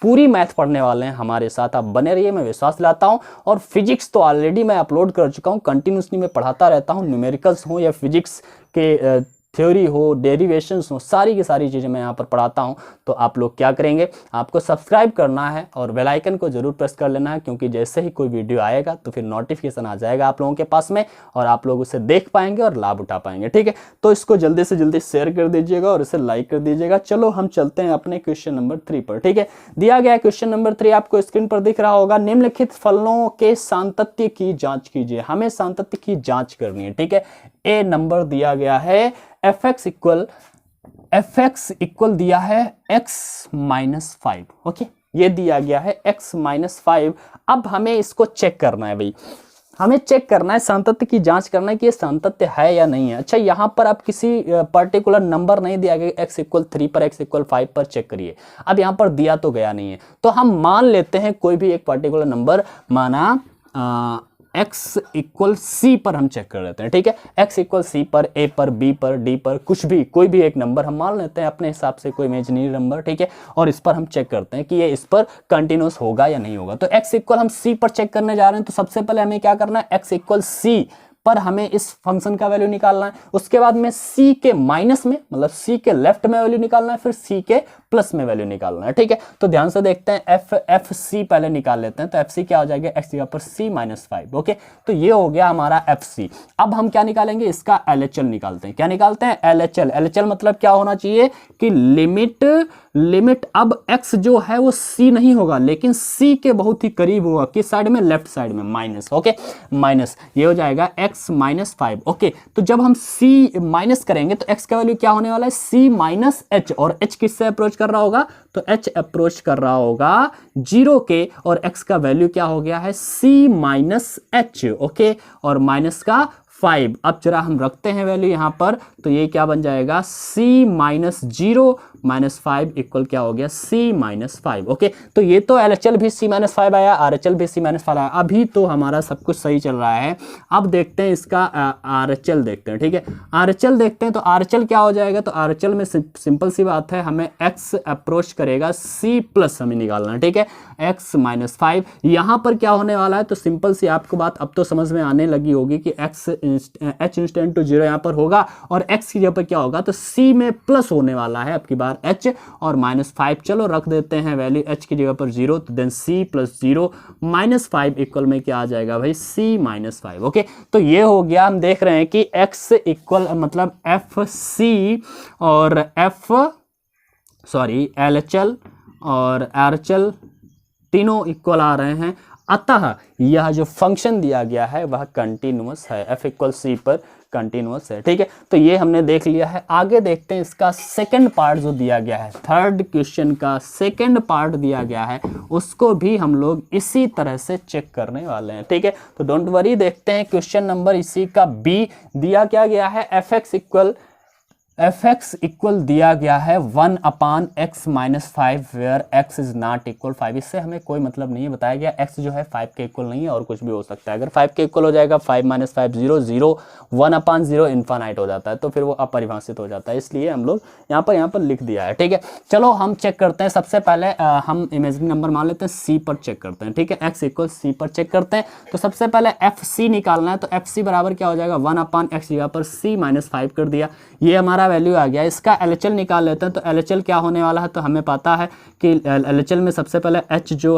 पूरी मैथ पढ़ने वाले हैं हमारे साथ। आप बने रहिए, मैं विश्वास दिलाता हूँ। और फिजिक्स तो ऑलरेडी मैं अपलोड कर चुका हूँ, कंटिन्यूसली मैं पढ़ाता रहता हूँ, न्यूमेरिकल्स हो या फिजिक्स के थ्योरी हो, डेरिवेशंस हो, सारी की सारी चीज़ें मैं यहाँ पर पढ़ाता हूँ। तो आप लोग क्या करेंगे, आपको सब्सक्राइब करना है और बेल आइकन को जरूर प्रेस कर लेना है, क्योंकि जैसे ही कोई वीडियो आएगा तो फिर नोटिफिकेशन आ जाएगा आप लोगों के पास में, और आप लोग उसे देख पाएंगे और लाभ उठा पाएंगे। ठीक है, तो इसको जल्दी से जल्दी शेयर कर दीजिएगा और इसे लाइक कर दीजिएगा। चलो हम चलते हैं अपने क्वेश्चन नंबर 3 पर। ठीक है, दिया गया क्वेश्चन नंबर 3 आपको स्क्रीन पर दिख रहा होगा। निम्नलिखित फलनों के सांतत्य की जांच कीजिए। हमें सांतत्य की जांच करनी है। ठीक है, ए नंबर दिया गया है fx इक्वल दिया है x माइनस 5। ओके, ये दिया गया है x माइनस 5। अब हमें इसको चेक करना है भाई, हमें चेक करना है, सांतत्य की जांच करना है कि ये सांतत्य है या नहीं है। अच्छा, यहाँ पर आप किसी पर्टिकुलर नंबर नहीं दिया गया, x इक्वल 3 पर, x इक्वल 5 पर चेक करिए। अब यहाँ पर दिया तो गया नहीं है, तो हम मान लेते हैं कोई भी एक पर्टिकुलर नंबर माना एक्स इक्वल सी पर हम चेक कर लेते हैं, ठीक है। एक्स इक्वल सी पर, ए पर, बी पर, डी पर, कुछ भी कोई भी एक नंबर हम मान लेते हैं अपने हिसाब से, कोई इमेजिनरी नंबर, ठीक है। और इस पर हम चेक करते हैं कि ये इस पर कंटिन्यूस होगा या नहीं होगा। तो एक्स इक्वल हम सी पर चेक करने जा रहे हैं, तो सबसे पहले हमें क्या करना है, एक्स इक्वल सी पर हमें इस फंक्शन का वैल्यू निकालना है। उसके बाद में सी के माइनस में, मतलब सी के लेफ्ट में वैल्यू निकालना है, फिर सी के प्लस में वैल्यू निकालना है, ठीक है। तो ध्यान से देखते हैं, एफ सी पहले निकाल लेते हैं। तो एफ सी क्या हो जाएगा, एक्स जगह पर सी माइनस 5, ओके। तो ये हो गया हमारा एफ सी। अब हम क्या निकालेंगे, इसका एलएचएल निकालते हैं। क्या निकालते हैं, एलएचएल। एलएचएल मतलब क्या होना चाहिए कि लिमिट अब x जो है वो c नहीं होगा, लेकिन c के बहुत ही करीब होगा। किस साइड में, लेफ्ट साइड में, माइनस, ओके, माइनस। ये हो जाएगा x माइनस 5, ओके। तो जब हम c माइनस करेंगे तो x का वैल्यू क्या होने वाला है, c माइनस h। और h किससे अप्रोच कर रहा होगा, तो h अप्रोच कर रहा होगा 0 के, और x का वैल्यू क्या हो गया है, c माइनस h, ओके, और माइनस का 5। अब जरा हम रखते हैं वैल्यू यहां पर, तो ये क्या बन जाएगा, c माइनस 0 माइनस 5 इक्वल क्या हो गया, c माइनस 5, ओके। तो ये तो एलएचएल भी c माइनस 5 आया, आरएचएल भी c माइनस 5 आया। अभी तो हमारा सब कुछ सही चल रहा है। अब देखते हैं इसका आरएचएल देखते हैं, ठीक है। आरएचएल देखते हैं, तो आरएचएल क्या हो जाएगा, तो आरएचएल में सिंपल सी बात है, हमें x अप्रोच करेगा c प्लस हमें निकालना है, ठीक है, x माइनस 5। यहां पर क्या होने वाला है, तो सिंपल सी आपको बात अब तो समझ में आने लगी होगी कि x h इंस्टेंट टू 0 यहाँ पर होगा, और x की जगह पर क्या होगा, तो c में प्लस होने वाला है अब की बार h और माइनस 5। चलो रख देते हैं वैल्यू h की जगह पर 0, तो then c plus 0 minus 5 equal में क्या आ जाएगा भाई, c माइनस 5, ओके। तो ये हो गया, हम देख रहे हैं कि x इक्वल मतलब एफ सी और एलएचएल और आरएचएल तीनों इक्वल आ रहे हैं। अतः यह जो फंक्शन दिया गया है वह कंटिन्यूअस है, f इक्वल सी पर कंटिन्यूअस है, ठीक है। तो ये हमने देख लिया है। आगे देखते हैं इसका सेकंड पार्ट जो दिया गया है, थर्ड क्वेश्चन का सेकंड पार्ट दिया गया है, उसको भी हम लोग इसी तरह से चेक करने वाले हैं, ठीक है। तो डोंट वरी, देखते हैं क्वेश्चन नंबर इसी का बी दिया क्या गया है, एफ एक्स इक्वल दिया गया है 1 upon x minus 5 where x is not equal 5। इससे हमें कोई मतलब नहीं है, बताया गया एक्स जो है 5 के इक्वल नहीं है और कुछ भी हो सकता है। अगर 5 के इक्वल हो जाएगा 5 माइनस 5 0 0, 1 अपान 0 इन्फानाइट हो जाता है, तो फिर वो अपरिभाषित हो जाता है, इसलिए हम लोग यहाँ पर लिख दिया है, ठीक है। चलो हम चेक करते हैं। सबसे पहले हम इमेजिनरी नंबर मान लेते हैं, सी पर चेक करते हैं, ठीक है। एक्स इक्वल सी पर चेक करते हैं, तो सबसे पहले एफ सी निकालना है। तो एफ सी बराबर क्या हो जाएगा, 1 अपान एक्स जगह पर सी माइनस 5 कर दिया, ये हमारा वैल्यू आ गया। इसका एलएचएल निकाल लेते हैं। तो एलएचएल क्या होने वाला है, तो हमें पता है कि एलएचएल में सबसे पहले x जो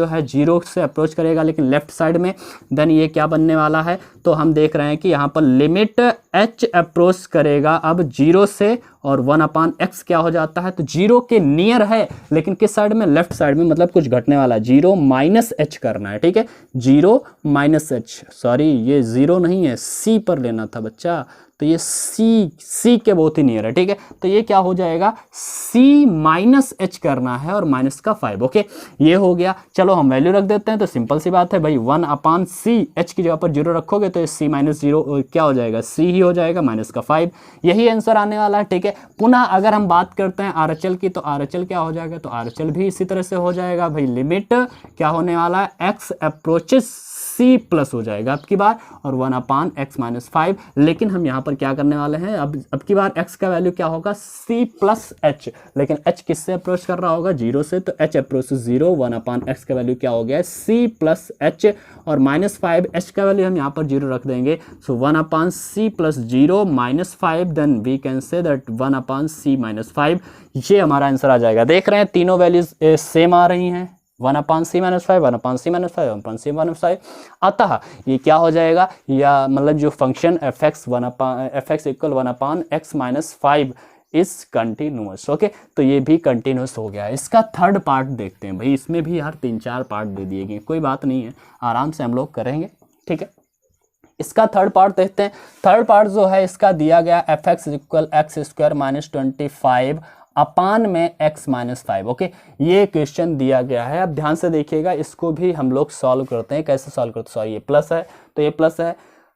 है 0 से अप्रोच करेगा लेकिन लेफ्ट साइड में, देन ये क्या बनने वाला है, तो हम देख रहे हैं कि यहाँ पर लिमिट h अप्रोच करेगा अब 0 से, और 1 अपान एक्स क्या हो जाता है, तो 0 के नियर है लेकिन किस साइड में, लेफ्ट साइड में, मतलब कुछ घटने वाला, 0 माइनस एच करना है, ठीक है। 0 माइनस एच, सॉरी ये 0 नहीं है, सी पर लेना था बच्चा, तो ये सी के बहुत ही नियर है, ठीक है। तो ये क्या हो जाएगा, सी माइनस एच करना है और माइनस का 5, ओके, ये हो गया। चलो हम वैल्यू रख देते हैं। तो सिंपल सी बात है भाई, 1 अपान सी, एच की जगह पर 0 रखोगे तो सी माइनस 0 क्या हो जाएगा, सी ही हो जाएगा, माइनस का 5, यही आंसर आने वाला है, ठीक है। पुनः अगर हम बात करते हैं आरएचएल की, तो आरएचएल क्या हो जाएगा, तो आरएचएल भी इसी तरह से हो जाएगा भाई, लिमिट क्या होने वाला है, एक्स अप्रोचेस सी प्लस हो जाएगा अब की बार, और 1 अपान एक्स माइनस 5। लेकिन हम यहाँ पर क्या करने वाले हैं, अब की बार एक्स का वैल्यू क्या होगा, सी प्लस एच, लेकिन एच किससे अप्रोच कर रहा होगा, 0 से, तो एच अप्रोच 0, 1 अपान एक्स का वैल्यू क्या हो गया, सी प्लस एच, और माइनस 5, एच का वैल्यू हम यहाँ पर 0 रख देंगे। So 1 upon c plus 0 minus 5, then we can say that 1 upon c minus 5, ये हमारा आंसर आ जाएगा। देख रहे हैं तीनों वैल्यूज सेम आ रही हैं, 1 upon c minus 5, 1 upon c minus 5, 1 upon c minus 5। अतः ये क्या हो जाएगा, या मतलब जो function F x equal 1 upon x minus 5 is continuous, okay. तो ये भी कंटिन्यूअस हो गया। इसका थर्ड पार्ट देखते हैं भाई, इसमें भी यार 3-4 पार्ट दे दिए गए, कोई बात नहीं है, आराम से हम लोग करेंगे, ठीक है। इसका थर्ड पार्ट देखते हैं। थर्ड पार्ट जो है इसका दिया गया F x equal x square minus 25 अपान में x माइनस 5, ओके, ये क्वेश्चन दिया गया है। अब ध्यान से देखिएगा, इसको भी हम लोग सॉल्व करते हैं। कैसे सॉल्व करते हैं, सॉरी ये प्लस है तो ये प्लस है,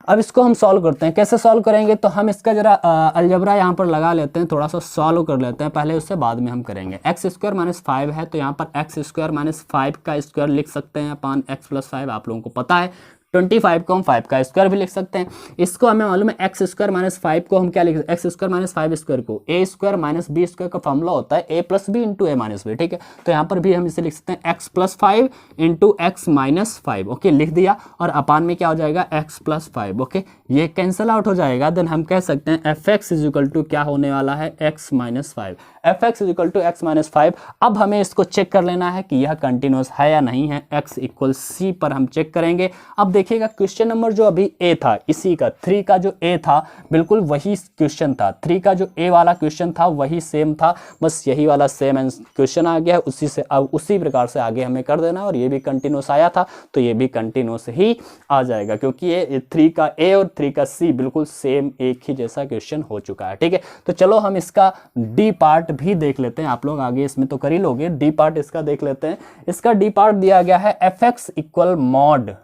अब इसको हम सॉल्व करते हैं। कैसे सॉल्व करेंगे, तो हम इसका जरा अलजबरा यहाँ पर लगा लेते हैं, थोड़ा सा सॉल्व कर लेते हैं पहले, उससे बाद में हम करेंगे। एक्स स्क्वायर माइनस 5 है तो यहाँ पर एक्स स्क्वायर माइनस 5 का स्क्वायर लिख सकते हैं अपान एक्स प्लस 5, आप लोगों को पता है। 25 को हम 5 का स्क्वायर भी लिख सकते हैं। इसको हमें मालूम है एक्स स्क्वायर माइनस 5 को हम क्या लिख सकते हैं, एक्स स्क्वायर माइनस 5 स्क्वायर को ए स्क्वायर माइनस बी स्क्वायर का फॉर्मूला होता है ए प्लस बी इंटू ए माइनस बी, ठीक है। तो यहाँ पर भी हम इसे लिख सकते हैं x plus 5 into x minus 5, okay, लिख दिया। और अपान में क्या हो जाएगा, एक्स प्लस 5, ओके, ये कैंसिल आउट हो जाएगा। देन हम कह सकते हैं f x is equal to क्या होने वाला है, x minus 5, f x is equal to x minus 5। अब हमें इसको चेक कर लेना है कि यह कंटिन्यूअस है या नहीं है। एक्स इक्वल सी पर हम चेक करेंगे। अब देखिएगा क्वेश्चन नंबर जो अभी ए था, इसी का 3 का जो ए था बिल्कुल वही क्वेश्चन था, 3 का जो ए वाला क्वेश्चन था वही सेम था, बस यही वाला सेम क्वेश्चन आ गया है। उसी से अब उसी प्रकार से आगे हमें कर देना। और ये भी कंटिन्यूअस आया था तो ये भी कंटिन्यूअस ही आ जाएगा, क्योंकि ये 3 का ए और 3 का सी बिल्कुल सेम एक ही जैसा क्वेश्चन हो चुका है, ठीक है। तो चलो हम इसका डी पार्ट भी देख लेते हैं। आप लोग आगे इसमें तो कर ही लोगे, डी पार्ट इसका देख लेते हैं। इसका डी पार्ट दिया गया है f x equal mod,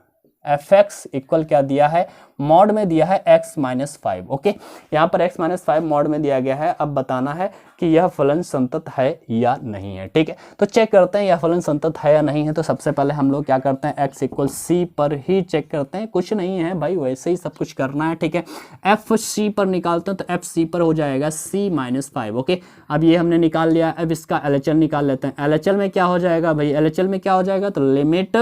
F x equal क्या दिया है, मॉड में दिया है x माइनस 5, ओके। यहाँ पर x माइनस 5 मॉड में दिया गया है। अब बताना है कि यह फलन संतत है या नहीं है, ठीक है। तो चेक करते हैं यह फलन संतत है या नहीं है। तो सबसे पहले हम लोग क्या करते हैं, x इक्वल सी पर ही चेक करते हैं, कुछ नहीं है भाई, वैसे ही सब कुछ करना है, ठीक है। एफ सी पर निकालते हैं तो एफ सी पर हो जाएगा c माइनस 5, ओके। अब ये हमने निकाल लिया। अब इसका LHL निकाल लेते हैं। LHL में क्या हो जाएगा भाई, LHL में क्या हो जाएगा, तो लिमिट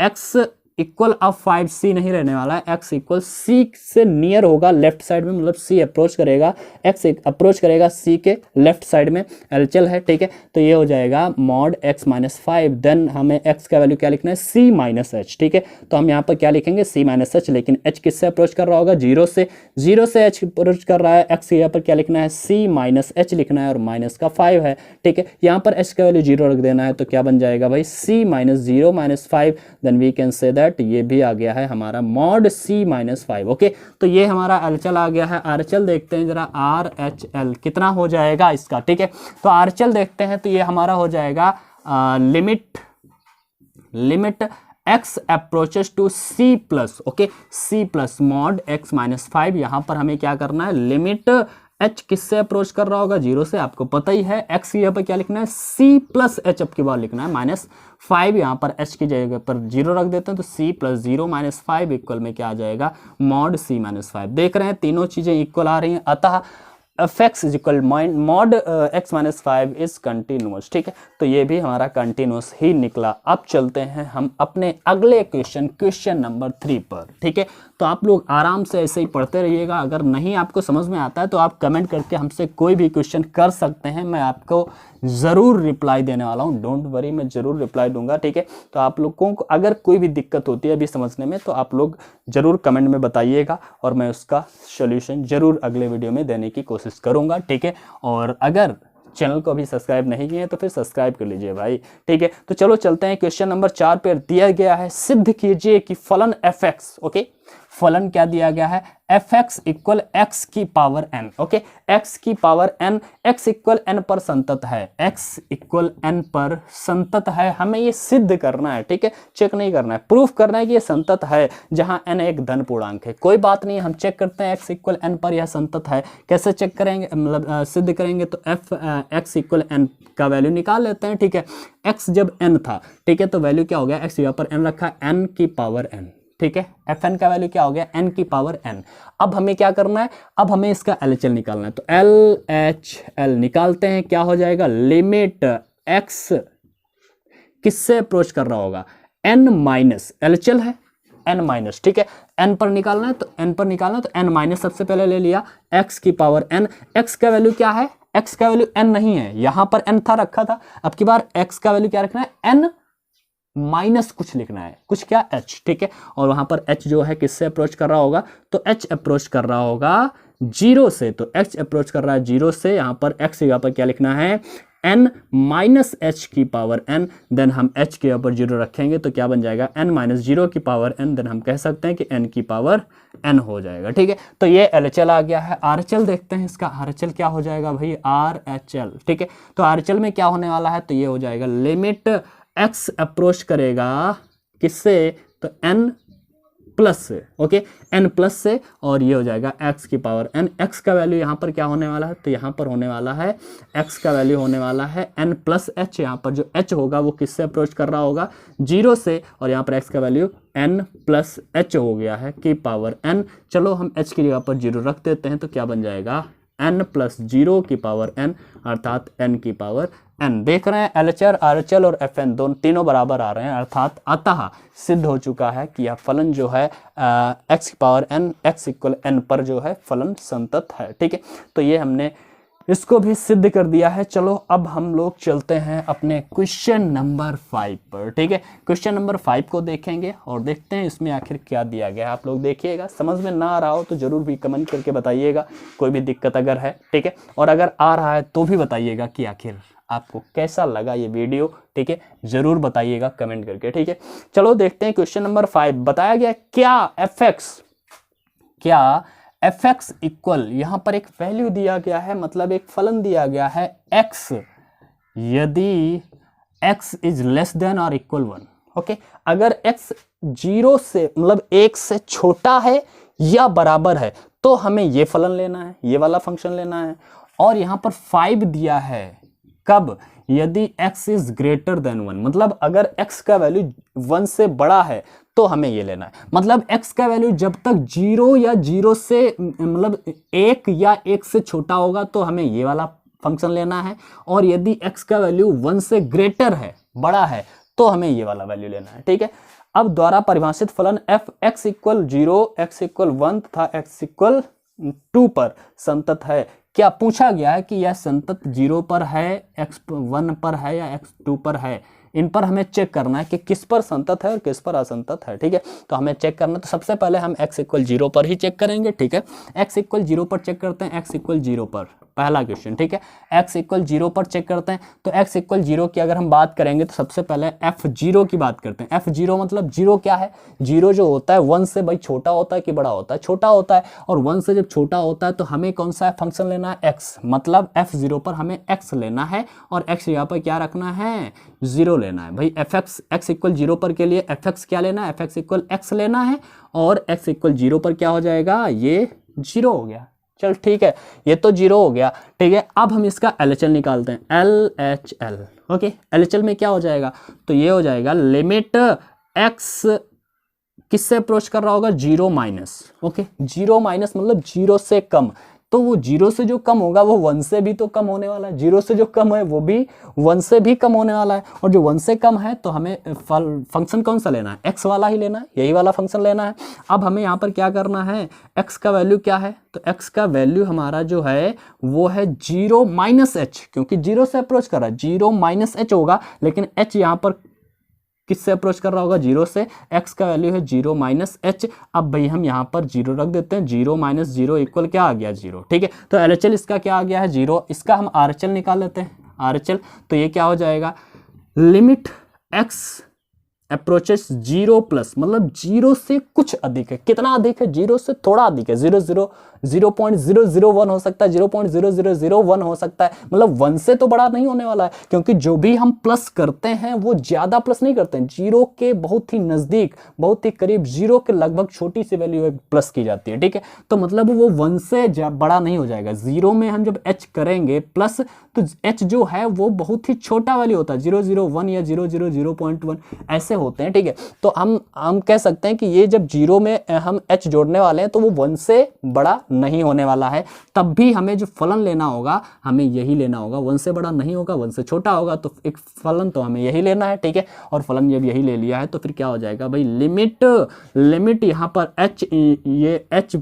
x इक्वल अब 5c नहीं रहने वाला है, x इक्वल c से नियर होगा लेफ्ट साइड में, मतलब c अप्रोच करेगा, x अप्रोच करेगा c के लेफ्ट साइड में, LHL है, ठीक है। तो ये हो जाएगा मॉड x माइनस 5। देन हमें x का वैल्यू क्या लिखना है, c माइनस h, ठीक है। तो हम यहाँ पर क्या लिखेंगे, c माइनस h, लेकिन h किससे अप्रोच कर रहा होगा, 0 से, 0 से h अप्रोच कर रहा है। x यहाँ पर क्या लिखना है, c माइनस h लिखना है और माइनस का 5 है, ठीक है। यहाँ पर h का वैल्यू 0 रख देना है, तो क्या बन जाएगा भाई, c minus 0 minus 5। Then we can say that ये भी आ गया है हमारा मॉड c माइनस 5, ओके। तो ये हमारा LHL आ गया है। RHL देखते हैं जरा, RHL कितना हो जाएगा इसका, ठीक है। तो RHL देखते हैं तो ये हमारा हो जाएगा limit x approaches to c plus, okay, c plus mod x minus 5। यहाँ पर हमें क्या करना है, लिमिट h किससे अप्रोच कर रहा होगा, 0 से, आपको पता ही है। x यहाँ पर क्या लिखना है, c प्लस h अब की बार लिखना है माइनस 5। यहाँ पर h की जगह पर 0 रख देते हैं तो c प्लस 0 माइनस 5 इक्वल में क्या आ जाएगा, मॉड c माइनस 5। देख रहे हैं तीनों चीजें इक्वल आ रही हैं, अतः F x is equal mod x minus 5 is continuous, ठीक है। तो ये भी हमारा कंटिन्यूअस ही निकला। अब चलते हैं हम अपने अगले क्वेश्चन नंबर 3 पर, ठीक है। तो आप लोग आराम से ऐसे ही पढ़ते रहिएगा। अगर नहीं आपको समझ में आता है तो आप कमेंट करके हमसे कोई भी क्वेश्चन कर सकते हैं, मैं आपको ज़रूर रिप्लाई देने वाला हूँ, डोंट वरी, मैं ज़रूर रिप्लाई दूंगा, ठीक है। तो आप लोगों को अगर कोई भी दिक्कत होती है अभी समझने में तो आप लोग ज़रूर कमेंट में बताइएगा और मैं उसका सोल्यूशन ज़रूर अगले वीडियो में देने की कोशिश करूँगा, ठीक है। और अगर चैनल को अभी सब्सक्राइब नहीं किए तो फिर सब्सक्राइब कर लीजिए भाई, ठीक है। तो चलो चलते हैं क्वेश्चन नंबर 4 पर। दिया गया है, सिद्ध कीजिए कि फलन एफ एक्स, ओके, फलन क्या दिया गया है, एफ एक्स इक्वल एक्स की पावर एन, ओके, एक्स की power n, x equal n पर संतत है, एक्स इक्वल एन पर संतत है। हमें ये सिद्ध करना है, ठीक है, चेक नहीं करना है, प्रूफ करना है कि ये संतत है जहां एन एक धन पूर्णांक है। कोई बात नहीं, हम चेक करते हैं एक्स इक्वल एन पर यह संतत है। कैसे चेक करेंगे, मतलब सिद्ध करेंगे, तो एक्स इक्वल एन का वैल्यू निकाल लेते हैं, ठीक है। एक्स जब एन था, ठीक है, तो वैल्यू क्या हो गया, एक्स यहाँ पर एन रखा, एन की पावर एन, ठीक है। एफ एन का वैल्यू क्या हो गया, एन की पावर एन। अब हमें क्या करना है, अब हमें इसका LHL निकालना है। तो LHL निकालते हैं, क्या हो जाएगा, लिमिट x किससे अप्रोच कर रहा होगा, n माइनस, LHL है n माइनस, ठीक है। n पर निकालना है तो n पर निकालना है तो n माइनस सबसे पहले ले लिया, x की पावर n। x का वैल्यू क्या है, x का वैल्यू n नहीं है, यहां पर n था रखा था, अब की बार x का वैल्यू क्या रखना है, n माइनस कुछ लिखना है, कुछ क्या, h, ठीक है। और वहां पर h जो है किससे अप्रोच कर रहा होगा, तो h अप्रोच कर रहा होगा 0 से, तो h अप्रोच कर रहा है 0 से। यहाँ पर x यहाँ पर क्या लिखना है, n माइनस h की पावर n। देन हम h के ऊपर 0 रखेंगे तो क्या बन जाएगा, n माइनस 0 की पावर n। देन हम कह सकते हैं कि n की पावर n हो जाएगा, ठीक है। तो ये LHL आ गया है। RHL देखते हैं, इसका RHL क्या हो जाएगा भाई, RHL, ठीक है। तो RHL में क्या होने वाला है, तो ये हो जाएगा लिमिट x अप्रोच करेगा किससे, तो n प्लस से, ओके, n प्लस से, और ये हो जाएगा x की पावर n। x का वैल्यू यहाँ पर क्या होने वाला है, तो यहाँ पर होने वाला है x का वैल्यू होने वाला है n प्लस h। यहाँ पर जो h होगा वो किससे अप्रोच कर रहा होगा, 0 से, और यहाँ पर x का वैल्यू n प्लस h हो गया है की पावर n। चलो हम h की जगह पर 0 रख देते हैं, तो क्या बन जाएगा n प्लस 0 की पावर n, अर्थात n की पावर n। देख रहे हैं LHR, RHL और FN दोनों तीनों बराबर आ रहे हैं, अर्थात अतः सिद्ध हो चुका है कि यह फलन जो है x की power n, x equal n पर जो है फलन संतत है। ठीक है, तो ये हमने इसको भी सिद्ध कर दिया है। चलो अब हम लोग चलते हैं अपने क्वेश्चन नंबर 5 पर। ठीक है, क्वेश्चन नंबर 5 को देखेंगे और देखते हैं इसमें आखिर क्या दिया गया है। आप लोग देखिएगा, समझ में ना आ रहा हो तो जरूर भी कमेंट करके बताइएगा, कोई भी दिक्कत अगर है। ठीक है, और अगर आ रहा है तो भी बताइएगा कि आखिर आपको कैसा लगा ये वीडियो। ठीक है, जरूर बताइएगा कमेंट करके। ठीक है, चलो देखते हैं क्वेश्चन नंबर 5। बताया गया क्या एफ एक्स इक्वल, यहां पर एक वैल्यू दिया गया है, मतलब एक फलन दिया गया है x, यदि x इज लेस देन और इक्वल 1। ओके, अगर x 0 से मतलब 1 से छोटा है या बराबर है तो हमें ये फलन लेना है, ये वाला फंक्शन लेना है। और यहां पर 5 दिया है, कब, यदि x इज ग्रेटर देन 1, मतलब अगर x का वैल्यू 1 से बड़ा है तो हमें ये लेना है। मतलब x का वैल्यू जब तक 0 या 0 से मतलब 1 या 1 से छोटा होगा तो हमें ये वाला फंक्शन लेना है, और यदि x का वैल्यू 1 से ग्रेटर है, बड़ा है, तो हमें ये वाला वैल्यू लेना है। ठीक है, अब द्वारा परिभाषित फलन f x equal 0, x equal 1 तथा x इक्वल 2 पर संतत है। क्या पूछा गया है कि यह संतत 0 पर है, x 1 पर है या x 2 पर है। इन पर हमें चेक करना है कि किस पर संतत है और किस पर असंतत है। ठीक है, तो हमें चेक करना, तो सबसे पहले हम x इक्वल 0 पर ही चेक करेंगे। ठीक है, x इक्वल 0 पर चेक करते हैं, x इक्वल 0 पर पहला क्वेश्चन। ठीक है, x इक्वल 0 पर चेक करते हैं, तो x इक्वल 0 की अगर हम बात करेंगे तो सबसे पहले f0 की बात करते हैं। f0 मतलब 0 क्या है, 0 जो होता है 1 से भाई छोटा होता है कि बड़ा होता है, छोटा होता है, और 1 से जब छोटा होता है तो हमें कौन सा फंक्शन लेना है, x, मतलब f0 पर हमें x लेना है, और x यहाँ पर क्या रखना है, 0 लेना है। भाई fx x इक्वल 0 पर के लिए fx क्या लेना है, fx इक्वल x लेना है, और x इक्वल 0 पर क्या हो जाएगा, ये 0 हो गया। चल ठीक है, ये तो 0 हो गया। ठीक है, अब हम इसका LHL निकालते हैं, LHL। ओके, LHL में क्या हो जाएगा, तो ये हो जाएगा लिमिट x किससे अप्रोच कर रहा होगा, 0 माइनस। ओके, 0 माइनस मतलब 0 से कम, तो वो 0 से जो कम होगा वो 1 से भी तो कम होने वाला है, 0 से जो कम है वो भी 1 से भी कम होने वाला है, और जो 1 से कम है तो हमें फंक्शन कौन सा लेना है, x वाला ही लेना है, यही वाला फंक्शन लेना है। अब हमें यहाँ पर क्या करना है, x का वैल्यू क्या है, तो x का वैल्यू हमारा जो है वो है 0 माइनस h, क्योंकि 0 से अप्रोच कर रहा है, 0 माइनस h होगा, लेकिन h यहाँ पर किससे अप्रोच कर रहा होगा, 0 से। x का वैल्यू है 0 माइनस h। अब भाई हम यहाँ पर 0 रख देते हैं, 0 माइनस 0 इक्वल क्या आ गया, 0। ठीक है, तो LHL इसका क्या आ गया है, 0। इसका हम RHL निकाल लेते हैं, RHL, तो ये क्या हो जाएगा, लिमिट x अप्रोचेस 0 प्लस, मतलब 0 से कुछ अधिक है, कितना अधिक है, 0 से थोड़ा अधिक है, 0.001 हो सकता है, 0.0001 हो सकता है, मतलब 1 से तो बड़ा नहीं होने वाला है, क्योंकि जो भी हम प्लस करते हैं वो ज्यादा प्लस नहीं करते हैं, 0 के बहुत ही नजदीक, बहुत ही करीब, 0 के लगभग छोटी सी वैल्यू प्लस की जाती है। ठीक है, तो मतलब वो 1 से बड़ा नहीं हो जाएगा। 0 में हम जब h करेंगे प्लस, तो h जो है वो बहुत ही छोटा वैल्यू होता है, 001 या 0.1 ऐसे होते हैं। ठीक है, तो हम कह सकते हैं कि ये जब 0 में हम h जोड़ने वाले हैं तो वो 1 से बड़ा नहीं होने वाला है। तब भी हमें जो फलन लेना होगा हमें यही लेना होगा, 1 से बड़ा नहीं होगा, 1 से छोटा होगा, तो एक फलन तो हमें यही लेना है। ठीक है, और फलन जब यही ले लिया है तो फिर क्या हो जाएगा भाई, लिमिट यहाँ पर h, ये h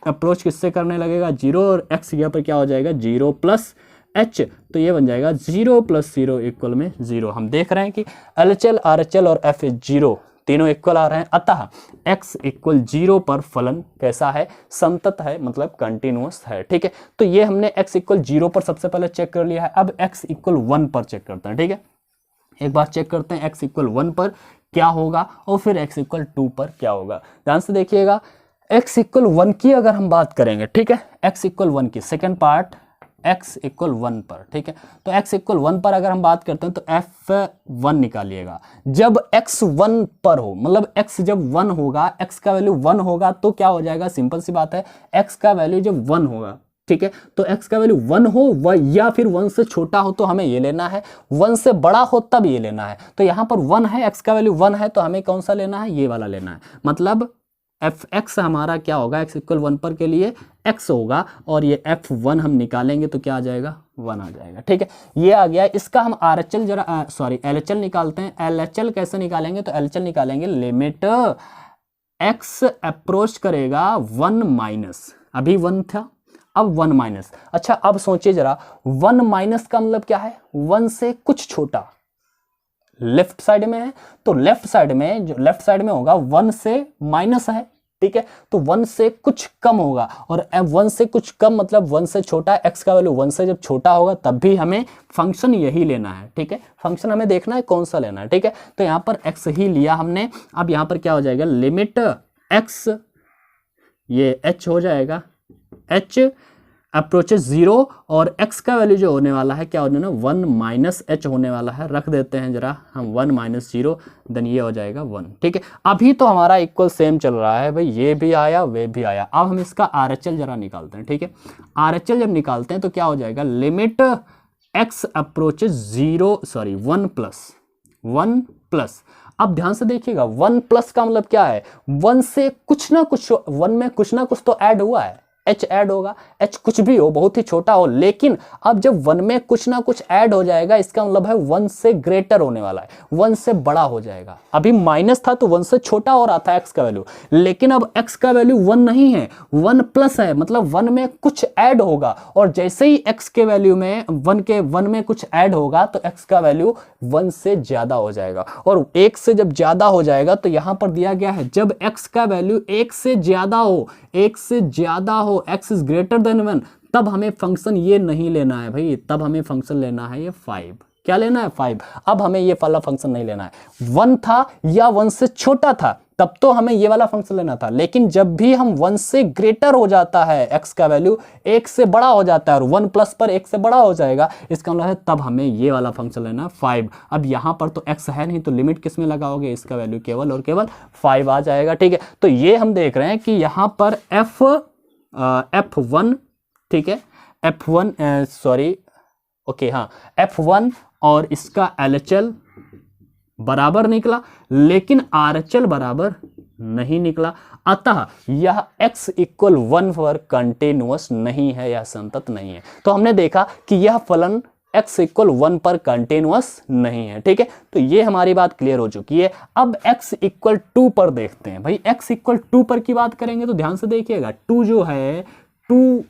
अप्रोच किससे करने लगेगा, 0, और x यहाँ पर क्या हो जाएगा, 0 प्लस h, तो ये बन जाएगा 0 प्लस 0 इक्वल में 0। हम देख रहे हैं कि LHL, RHL और FH0 तीनों इक्वल आ रहे हैं, अतः x इक्वल 0 पर फलन कैसा है, संतत है, मतलब कंटिन्यूअस है। ठीक है, तो ये हमने x इक्वल 0 पर सबसे पहले चेक कर लिया है। अब x इक्वल 1 पर चेक करते हैं। ठीक है, एक बार चेक करते हैं x इक्वल 1 पर क्या होगा और फिर x इक्वल 2 पर क्या होगा। ध्यान से देखिएगा, x इक्वल 1 की अगर हम बात करेंगे, ठीक है, x इक्वल 1 की सेकेंड पार्ट, x इक्वल 1 पर, ठीक है। तो x इक्वल 1 पर अगर हम बात करते हैं तो f1 निकालिएगा जब x 1 पर हो, मतलब x जब 1 होगा, x का वैल्यू 1 होगा तो क्या हो जाएगा, सिंपल सी बात है, x का वैल्यू जब 1 होगा, ठीक है, तो x का वैल्यू 1 हो या फिर 1 से छोटा हो तो हमें ये लेना है, 1 से बड़ा हो तब ये लेना है। तो यहाँ पर 1 है, x का वैल्यू 1 है तो हमें कौन सा लेना है, ये वाला लेना है। मतलब fx हमारा क्या होगा, x इक्वल 1 पर के लिए x होगा और ये f1 हम निकालेंगे तो क्या आ जाएगा, 1 आ जाएगा, ठीक है। ये आ गया। इसका हम RHL जरा सॉरी LHL निकालते हैं। LHL कैसे निकालेंगे, तो LHL निकालेंगे लिमिट x अप्रोच करेगा 1 माइनस, अभी 1 था अब 1 माइनस। अच्छा अब सोचिए जरा, 1 माइनस का मतलब क्या है, 1 से कुछ छोटा, लेफ्ट साइड में है तो लेफ्ट साइड में, जो लेफ्ट साइड में होगा 1 से माइनस है, ठीक है, तो 1 से कुछ कम होगा और 1 से कुछ कम मतलब 1 से छोटा, x का वैल्यू 1 से जब छोटा होगा तब भी हमें फंक्शन यही लेना है, ठीक है। फंक्शन हमें देखना है कौन सा लेना है, ठीक है। तो यहाँ पर x ही लिया हमने। अब यहाँ पर क्या हो जाएगा, लिमिट x, ये h हो जाएगा, h अप्रोचेस 0 और x का वैल्यू जो होने वाला है क्या होने ना, 1 माइनस h होने वाला है। रख देते हैं जरा हम 1 माइनस 0, देन ये हो जाएगा 1, ठीक है। अभी तो हमारा इक्वल सेम चल रहा है भाई, ये भी आया वे भी आया। अब हम इसका RHL जरा निकालते हैं, ठीक है। RHL जब निकालते हैं तो क्या हो जाएगा, लिमिट x अप्रोचेस 1 प्लस। अब ध्यान से देखिएगा, 1 प्लस का मतलब क्या है, 1 से कुछ ना कुछ, 1 में कुछ ना कुछ तो ऐड हुआ है, h ऐड होगा, h कुछ भी हो, बहुत ही छोटा हो, लेकिन अब जब 1 में कुछ ना कुछ ऐड हो जाएगा इसका मतलब है 1 से ग्रेटर होने वाला है, 1 से बड़ा हो जाएगा। अभी माइनस था तो 1 से छोटा हो रहा था x का वैल्यू, लेकिन अब x का वैल्यू 1 नहीं है, 1 प्लस है, मतलब 1 में कुछ ऐड होगा और जैसे ही x के वैल्यू में 1 में कुछ ऐड होगा तो x का वैल्यू 1 से ज्यादा हो जाएगा और 1 से जब ज्यादा हो जाएगा तो यहां पर दिया गया है जब x का वैल्यू 1 से ज्यादा हो, 1 से ज्यादा हो, x इज ग्रेटर देन 1, तब हमें फंक्शन ये नहीं लेना है भाई, तब हमें फंक्शन लेना है ये 5। क्या लेना है, 5। अब हमें ये वाला फंक्शन नहीं लेना है। 1 था या 1 से छोटा था तब तो हमें ये वाला फंक्शन लेना था, लेकिन जब भी हम 1 से ग्रेटर हो जाता है, x का वैल्यू 1 से बड़ा हो जाता है और 1 प्लस पर 1 से बड़ा हो जाएगा, इसका मतलब है तब हमें ये वाला फंक्शन लेना है 5। अब यहाँ पर तो x है नहीं तो लिमिट किस में लगाओगे, इसका वैल्यू केवल और केवल 5 आ जाएगा, ठीक है। तो ये हम देख रहे हैं कि यहाँ पर f1, ठीक है, f1 सॉरी ओके हाँ, f1 और इसका LHL बराबर निकला लेकिन RHL बराबर नहीं निकला, अतः यह x इक्वल 1 पर कंटिन्यूअस नहीं है, यह संतत नहीं है। तो हमने देखा कि यह फलन x इक्वल 1 पर कंटिन्यूअस नहीं है, ठीक है। तो ये हमारी बात क्लियर हो चुकी है। अब x इक्वल 2 पर देखते हैं भाई। x इक्वल 2 पर की बात करेंगे तो ध्यान से देखिएगा, 2 जो है 2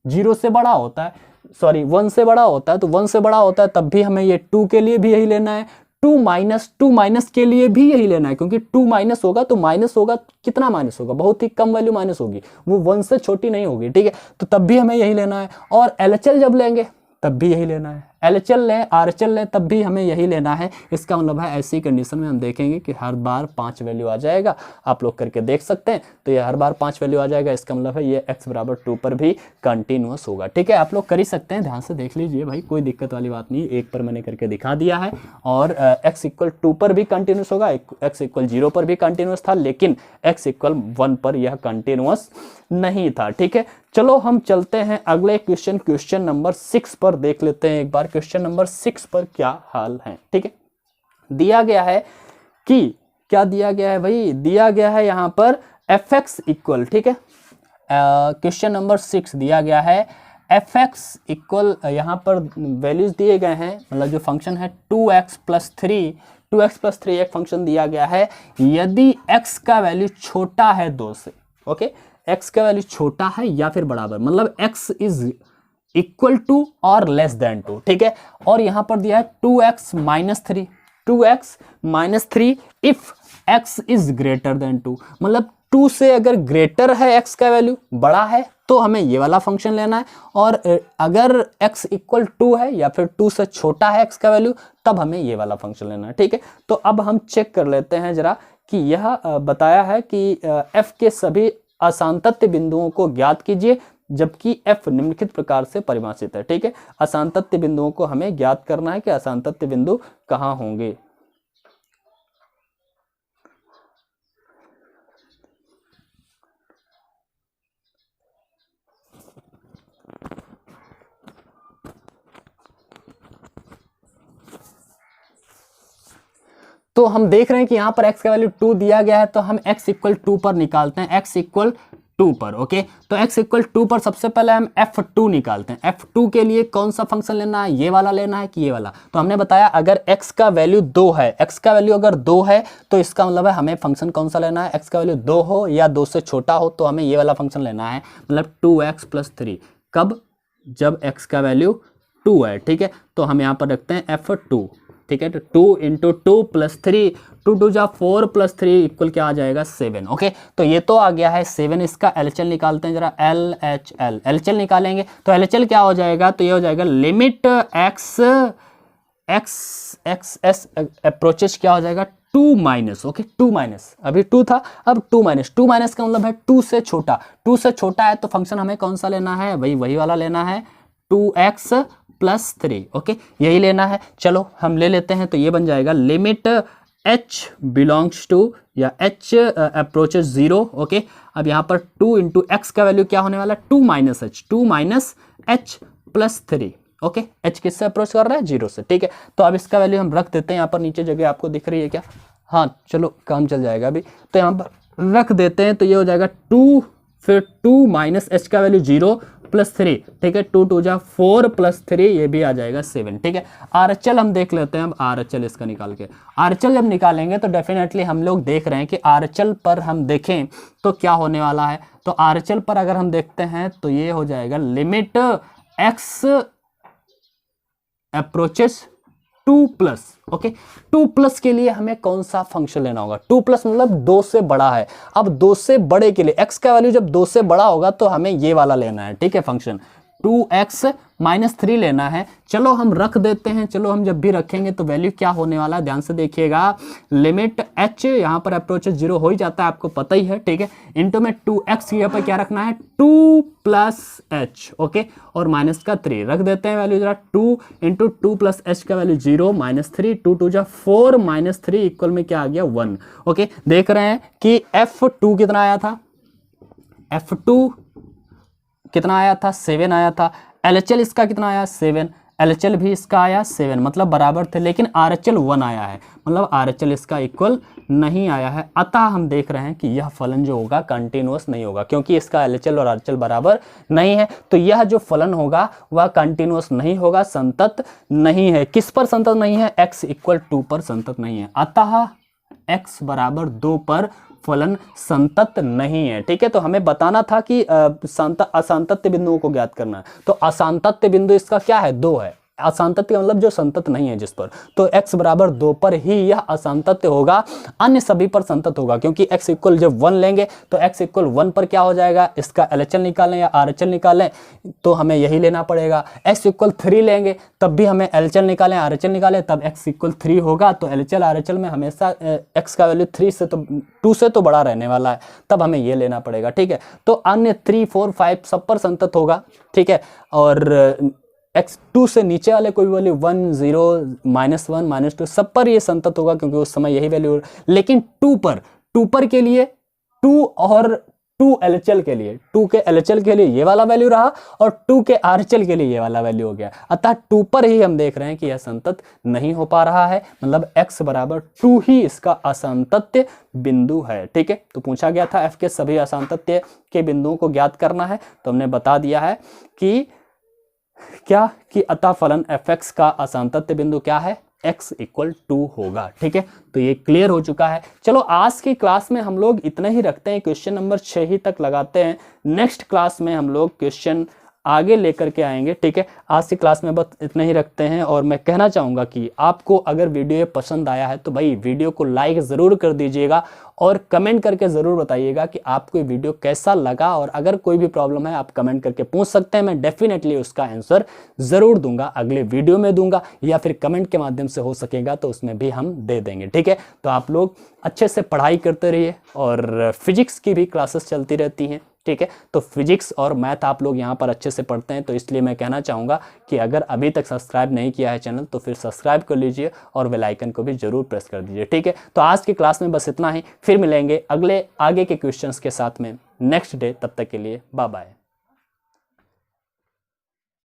0 से बड़ा होता है, सॉरी 1 से बड़ा होता है, तो 1 से बड़ा होता है तब भी हमें ये 2 के लिए भी यही लेना है, 2 माइनस के लिए भी यही लेना है, क्योंकि 2 माइनस होगा तो माइनस होगा, कितना माइनस होगा, बहुत ही कम वैल्यू माइनस होगी, वो 1 से छोटी नहीं होगी, ठीक है। तो तब भी हमें यही लेना है और LHL जब लेंगे तब भी यही लेना है, LHL लें RHL लें तब भी हमें यही लेना है। इसका मतलब है ऐसी कंडीशन में हम देखेंगे कि हर बार 5 वैल्यू आ जाएगा, आप लोग करके देख सकते हैं। तो ये हर बार 5 वैल्यू आ जाएगा, इसका मतलब है ये x बराबर 2 पर भी कंटिन्यूअस होगा, ठीक है। आप लोग कर ही सकते हैं, ध्यान से देख लीजिए भाई, कोई दिक्कत वाली बात नहीं। एक पर मैंने करके दिखा दिया है और x इक्वल 2 पर भी कंटिन्यूअस होगा, x इक्वल 0 पर भी कंटिन्यूअस था, लेकिन x इक्वल 1 पर यह कंटिन्यूअस नहीं था, ठीक है। चलो हम चलते हैं अगले क्वेश्चन नंबर 6 पर देख लेते हैं एक बार। क्वेश्चन नंबर 6 पर क्या हाल है, ठीक है। दिया गया है कि क्या दिया गया है भाई, दिया गया है यहाँ पर fx इक्वल, ठीक है, क्वेश्चन नंबर 6 दिया गया है fx इक्वल, यहाँ पर वैल्यूज दिए गए हैं, मतलब जो फंक्शन है 2x प्लस 3 एक फंक्शन दिया गया है यदि x का वैल्यू छोटा है 2 से, ओके, x का वैल्यू छोटा है या फिर बराबर, मतलब x इज इक्वल टू और लेस देन 2, ठीक है। और यहां पर दिया है 2x minus 3 if x is greater than 2, मतलब 2 से अगर ग्रेटर है x का वैल्यू, बड़ा है, तो हमें ये वाला फंक्शन लेना है, और अगर x इक्वल 2 है या फिर 2 से छोटा है x का वैल्यू तब हमें ये वाला फंक्शन लेना है, ठीक है। तो अब हम चेक कर लेते हैं जरा कि यह बताया है कि f के सभी असांतत्य बिंदुओं को ज्ञात कीजिए, जबकि f निम्नलिखित प्रकार से परिभाषित है। ठीक है, असांतत्य बिंदुओं को हमें ज्ञात करना है कि असांतत्य बिंदु कहाँ होंगे। तो हम देख रहे हैं कि यहाँ पर x का वैल्यू 2 दिया गया है, तो हम x इक्वल 2 पर निकालते हैं, x इक्वल 2 पर। ओके, तो x इक्वल 2 पर सबसे पहले हम f2 निकालते हैं। f2 के लिए कौन सा फंक्शन लेना है, ये वाला लेना है कि ये वाला। तो हमने बताया अगर x का वैल्यू 2 है, x का वैल्यू अगर 2 है तो इसका मतलब है हमें फंक्शन कौन सा लेना है, x का वैल्यू 2 हो या 2 से छोटा हो तो हमें ये वाला फंक्शन लेना है, मतलब 2x + 3। कब, जब x का वैल्यू 2 है। ठीक है, तो हम यहाँ पर रखते हैं f2। ठीक है, तो 2 × 2 + 3, 2 × 2 = 4 + 3 इक्वल क्या आ जाएगा 7। ओके, तो ये तो आ गया है 7। इसका LHL निकालते हैं जरा, LHL LHL निकालेंगे तो LHL क्या हो जाएगा, तो ये हो जाएगा लिमिट x अप्रोचेस क्या हो जाएगा 2 - ओके 2 - अभी 2 था, अब 2 - 2 - का मतलब है 2 से छोटा। 2 से छोटा है तो फंक्शन हमें कौन सा लेना है, वही वाला लेना है 2x + 3। ओके, यही लेना है। चलो हम ले लेते हैं, तो ये बन जाएगा लिमिट h बिलोंग्स टू या h अप्रोचेस 0। ओके, अब यहाँ पर 2 × x का वैल्यू क्या होने वाला है 2 - h, 2 - h + 3। ओके, h किससे अप्रोच कर रहा है 0 से। ठीक है, तो अब इसका वैल्यू हम रख देते हैं, यहाँ पर नीचे जगह आपको दिख रही है क्या, हाँ चलो काम चल जाएगा अभी। तो यहाँ पर रख देते हैं, तो ये हो जाएगा 2, फिर 2 - h का वैल्यू 0 + 3। ठीक है, 2 × 2 = 4 + 3, ये भी आ जाएगा 7। ठीक है, RHL हम देख लेते हैं अब, RHL इसका निकाल के। RHL जब निकालेंगे तो डेफिनेटली हम लोग देख रहे हैं कि RHL पर हम देखें तो क्या होने वाला है। तो RHL पर अगर हम देखते हैं तो ये हो जाएगा लिमिट x अप्रोचेस 2+। ओके, 2+ के लिए हमें कौन सा फंक्शन लेना होगा, 2+ मतलब 2 से बड़ा है। अब 2 से बड़े के लिए x का वैल्यू जब 2 से बड़ा होगा तो हमें ये वाला लेना है। ठीक है, फंक्शन 2x - 3 लेना है। चलो हम रख देते हैं, चलो हम जब भी रखेंगे तो वैल्यू क्या होने वाला है, ध्यान से देखिएगा। लिमिट h यहाँ पर अप्रोचेस 0 हो ही जाता है, आपको पता ही है। ठीक है, इंटू में 2x यहाँ पर क्या रखना है 2 + h। ओके, और माइनस का 3 रख देते हैं वैल्यू जरा, 2 × 2 + h का वैल्यू 0 - 3, 2 × 2 = 4 - 3 इक्वल में क्या आ गया 1। ओके, देख रहे हैं कि f2 कितना आया था, f2 कितना आया था 7 आया था। LHL इसका कितना आया 7, LHL भी इसका आया 7, मतलब बराबर थे, लेकिन RHL 1 आया है, मतलब RHL इसका इक्वल नहीं आया है। अतः हम देख रहे हैं कि यह फलन जो होगा कंटिन्यूअस नहीं होगा, क्योंकि इसका LHL और RHL बराबर नहीं है, तो यह जो फलन होगा वह कंटिन्यूअस नहीं होगा, संतत नहीं है। किस पर संतत नहीं है, x = 2 पर संतत नहीं है। अतः x = 2 पर फलन संतत नहीं है। ठीक है, तो हमें बताना था कि असांतत्य बिंदुओं को ज्ञात करना है। तो असांतत्य बिंदु इसका क्या है 2 है, असांतत्य मतलब जो संतत नहीं है जिस पर, तो x = 2 पर ही यह असांतत्य होगा, अन्य सभी पर संतत होगा। क्योंकि x इक्वल जब 1 लेंगे तो x इक्वल 1 पर क्या हो जाएगा, इसका LHL निकालें या RHL निकालें तो हमें यही लेना पड़ेगा। x इक्वल 3 लेंगे तब भी हमें LHL निकालें RHL निकालें तब x इक्वल 3 होगा। तो LHL RHL में हमेशा x का वैल्यू 3 से तो 2 से तो बड़ा रहने वाला है, तब हमें ये लेना पड़ेगा। ठीक है, तो अन्य 3, 4, 5 सब पर संतत होगा। ठीक है, और x2 से नीचे वाले कोई वैल्यू 1, 0, -1, -2 सब पर ये संतत होगा, क्योंकि उस समय यही वैल्यू। लेकिन 2 पर के लिए 2 और 2 LHL के लिए, 2 के LHL के लिए ये वाला वैल्यू रहा और 2 के RHL के लिए ये वाला वैल्यू हो गया। अतः 2 पर ही हम देख रहे हैं कि यह संतत नहीं हो पा रहा है, मतलब x = 2 ही इसका असांतत्य बिंदु है। ठीक है, तो पूछा गया था f के सभी असांतत्य के बिंदुओं को ज्ञात करना है, तो हमने बता दिया है कि क्या कि अतः फलन fx का असांतत्य बिंदु क्या है, x = 2 होगा। ठीक है, तो ये क्लियर हो चुका है। चलो आज की क्लास में हम लोग इतना ही रखते हैं, क्वेश्चन नंबर 6 ही तक लगाते हैं। नेक्स्ट क्लास में हम लोग क्वेश्चन आगे लेकर के आएंगे। ठीक है, आज की क्लास में बस इतना ही रखते हैं। और मैं कहना चाहूँगा कि आपको अगर वीडियो पसंद आया है तो भाई वीडियो को लाइक ज़रूर कर दीजिएगा और कमेंट करके ज़रूर बताइएगा कि आपको ये वीडियो कैसा लगा। और अगर कोई भी प्रॉब्लम है आप कमेंट करके पूछ सकते हैं, मैं डेफिनेटली उसका आंसर ज़रूर दूंगा, अगले वीडियो में दूंगा या फिर कमेंट के माध्यम से हो सकेगा तो उसमें भी हम दे देंगे। ठीक है, तो आप लोग अच्छे से पढ़ाई करते रहिए और फिजिक्स की भी क्लासेस चलती रहती हैं। ठीक है। तो फिजिक्स और मैथ आप लोग यहाँ पर अच्छे से पढ़ते हैं, तो इसलिए मैं कहना चाहूँगा कि अगर अभी तक सब्सक्राइब नहीं किया है चैनल तो फिर सब्सक्राइब कर लीजिए और बेल आइकन को भी जरूर प्रेस कर दीजिए, ठीक है। तो आज की क्लास में बस इतना ही, फिर मिलेंगे आगे के क्वेश्चंस के साथ में नेक्स्ट डे। तब तक के लिए बाय बाय।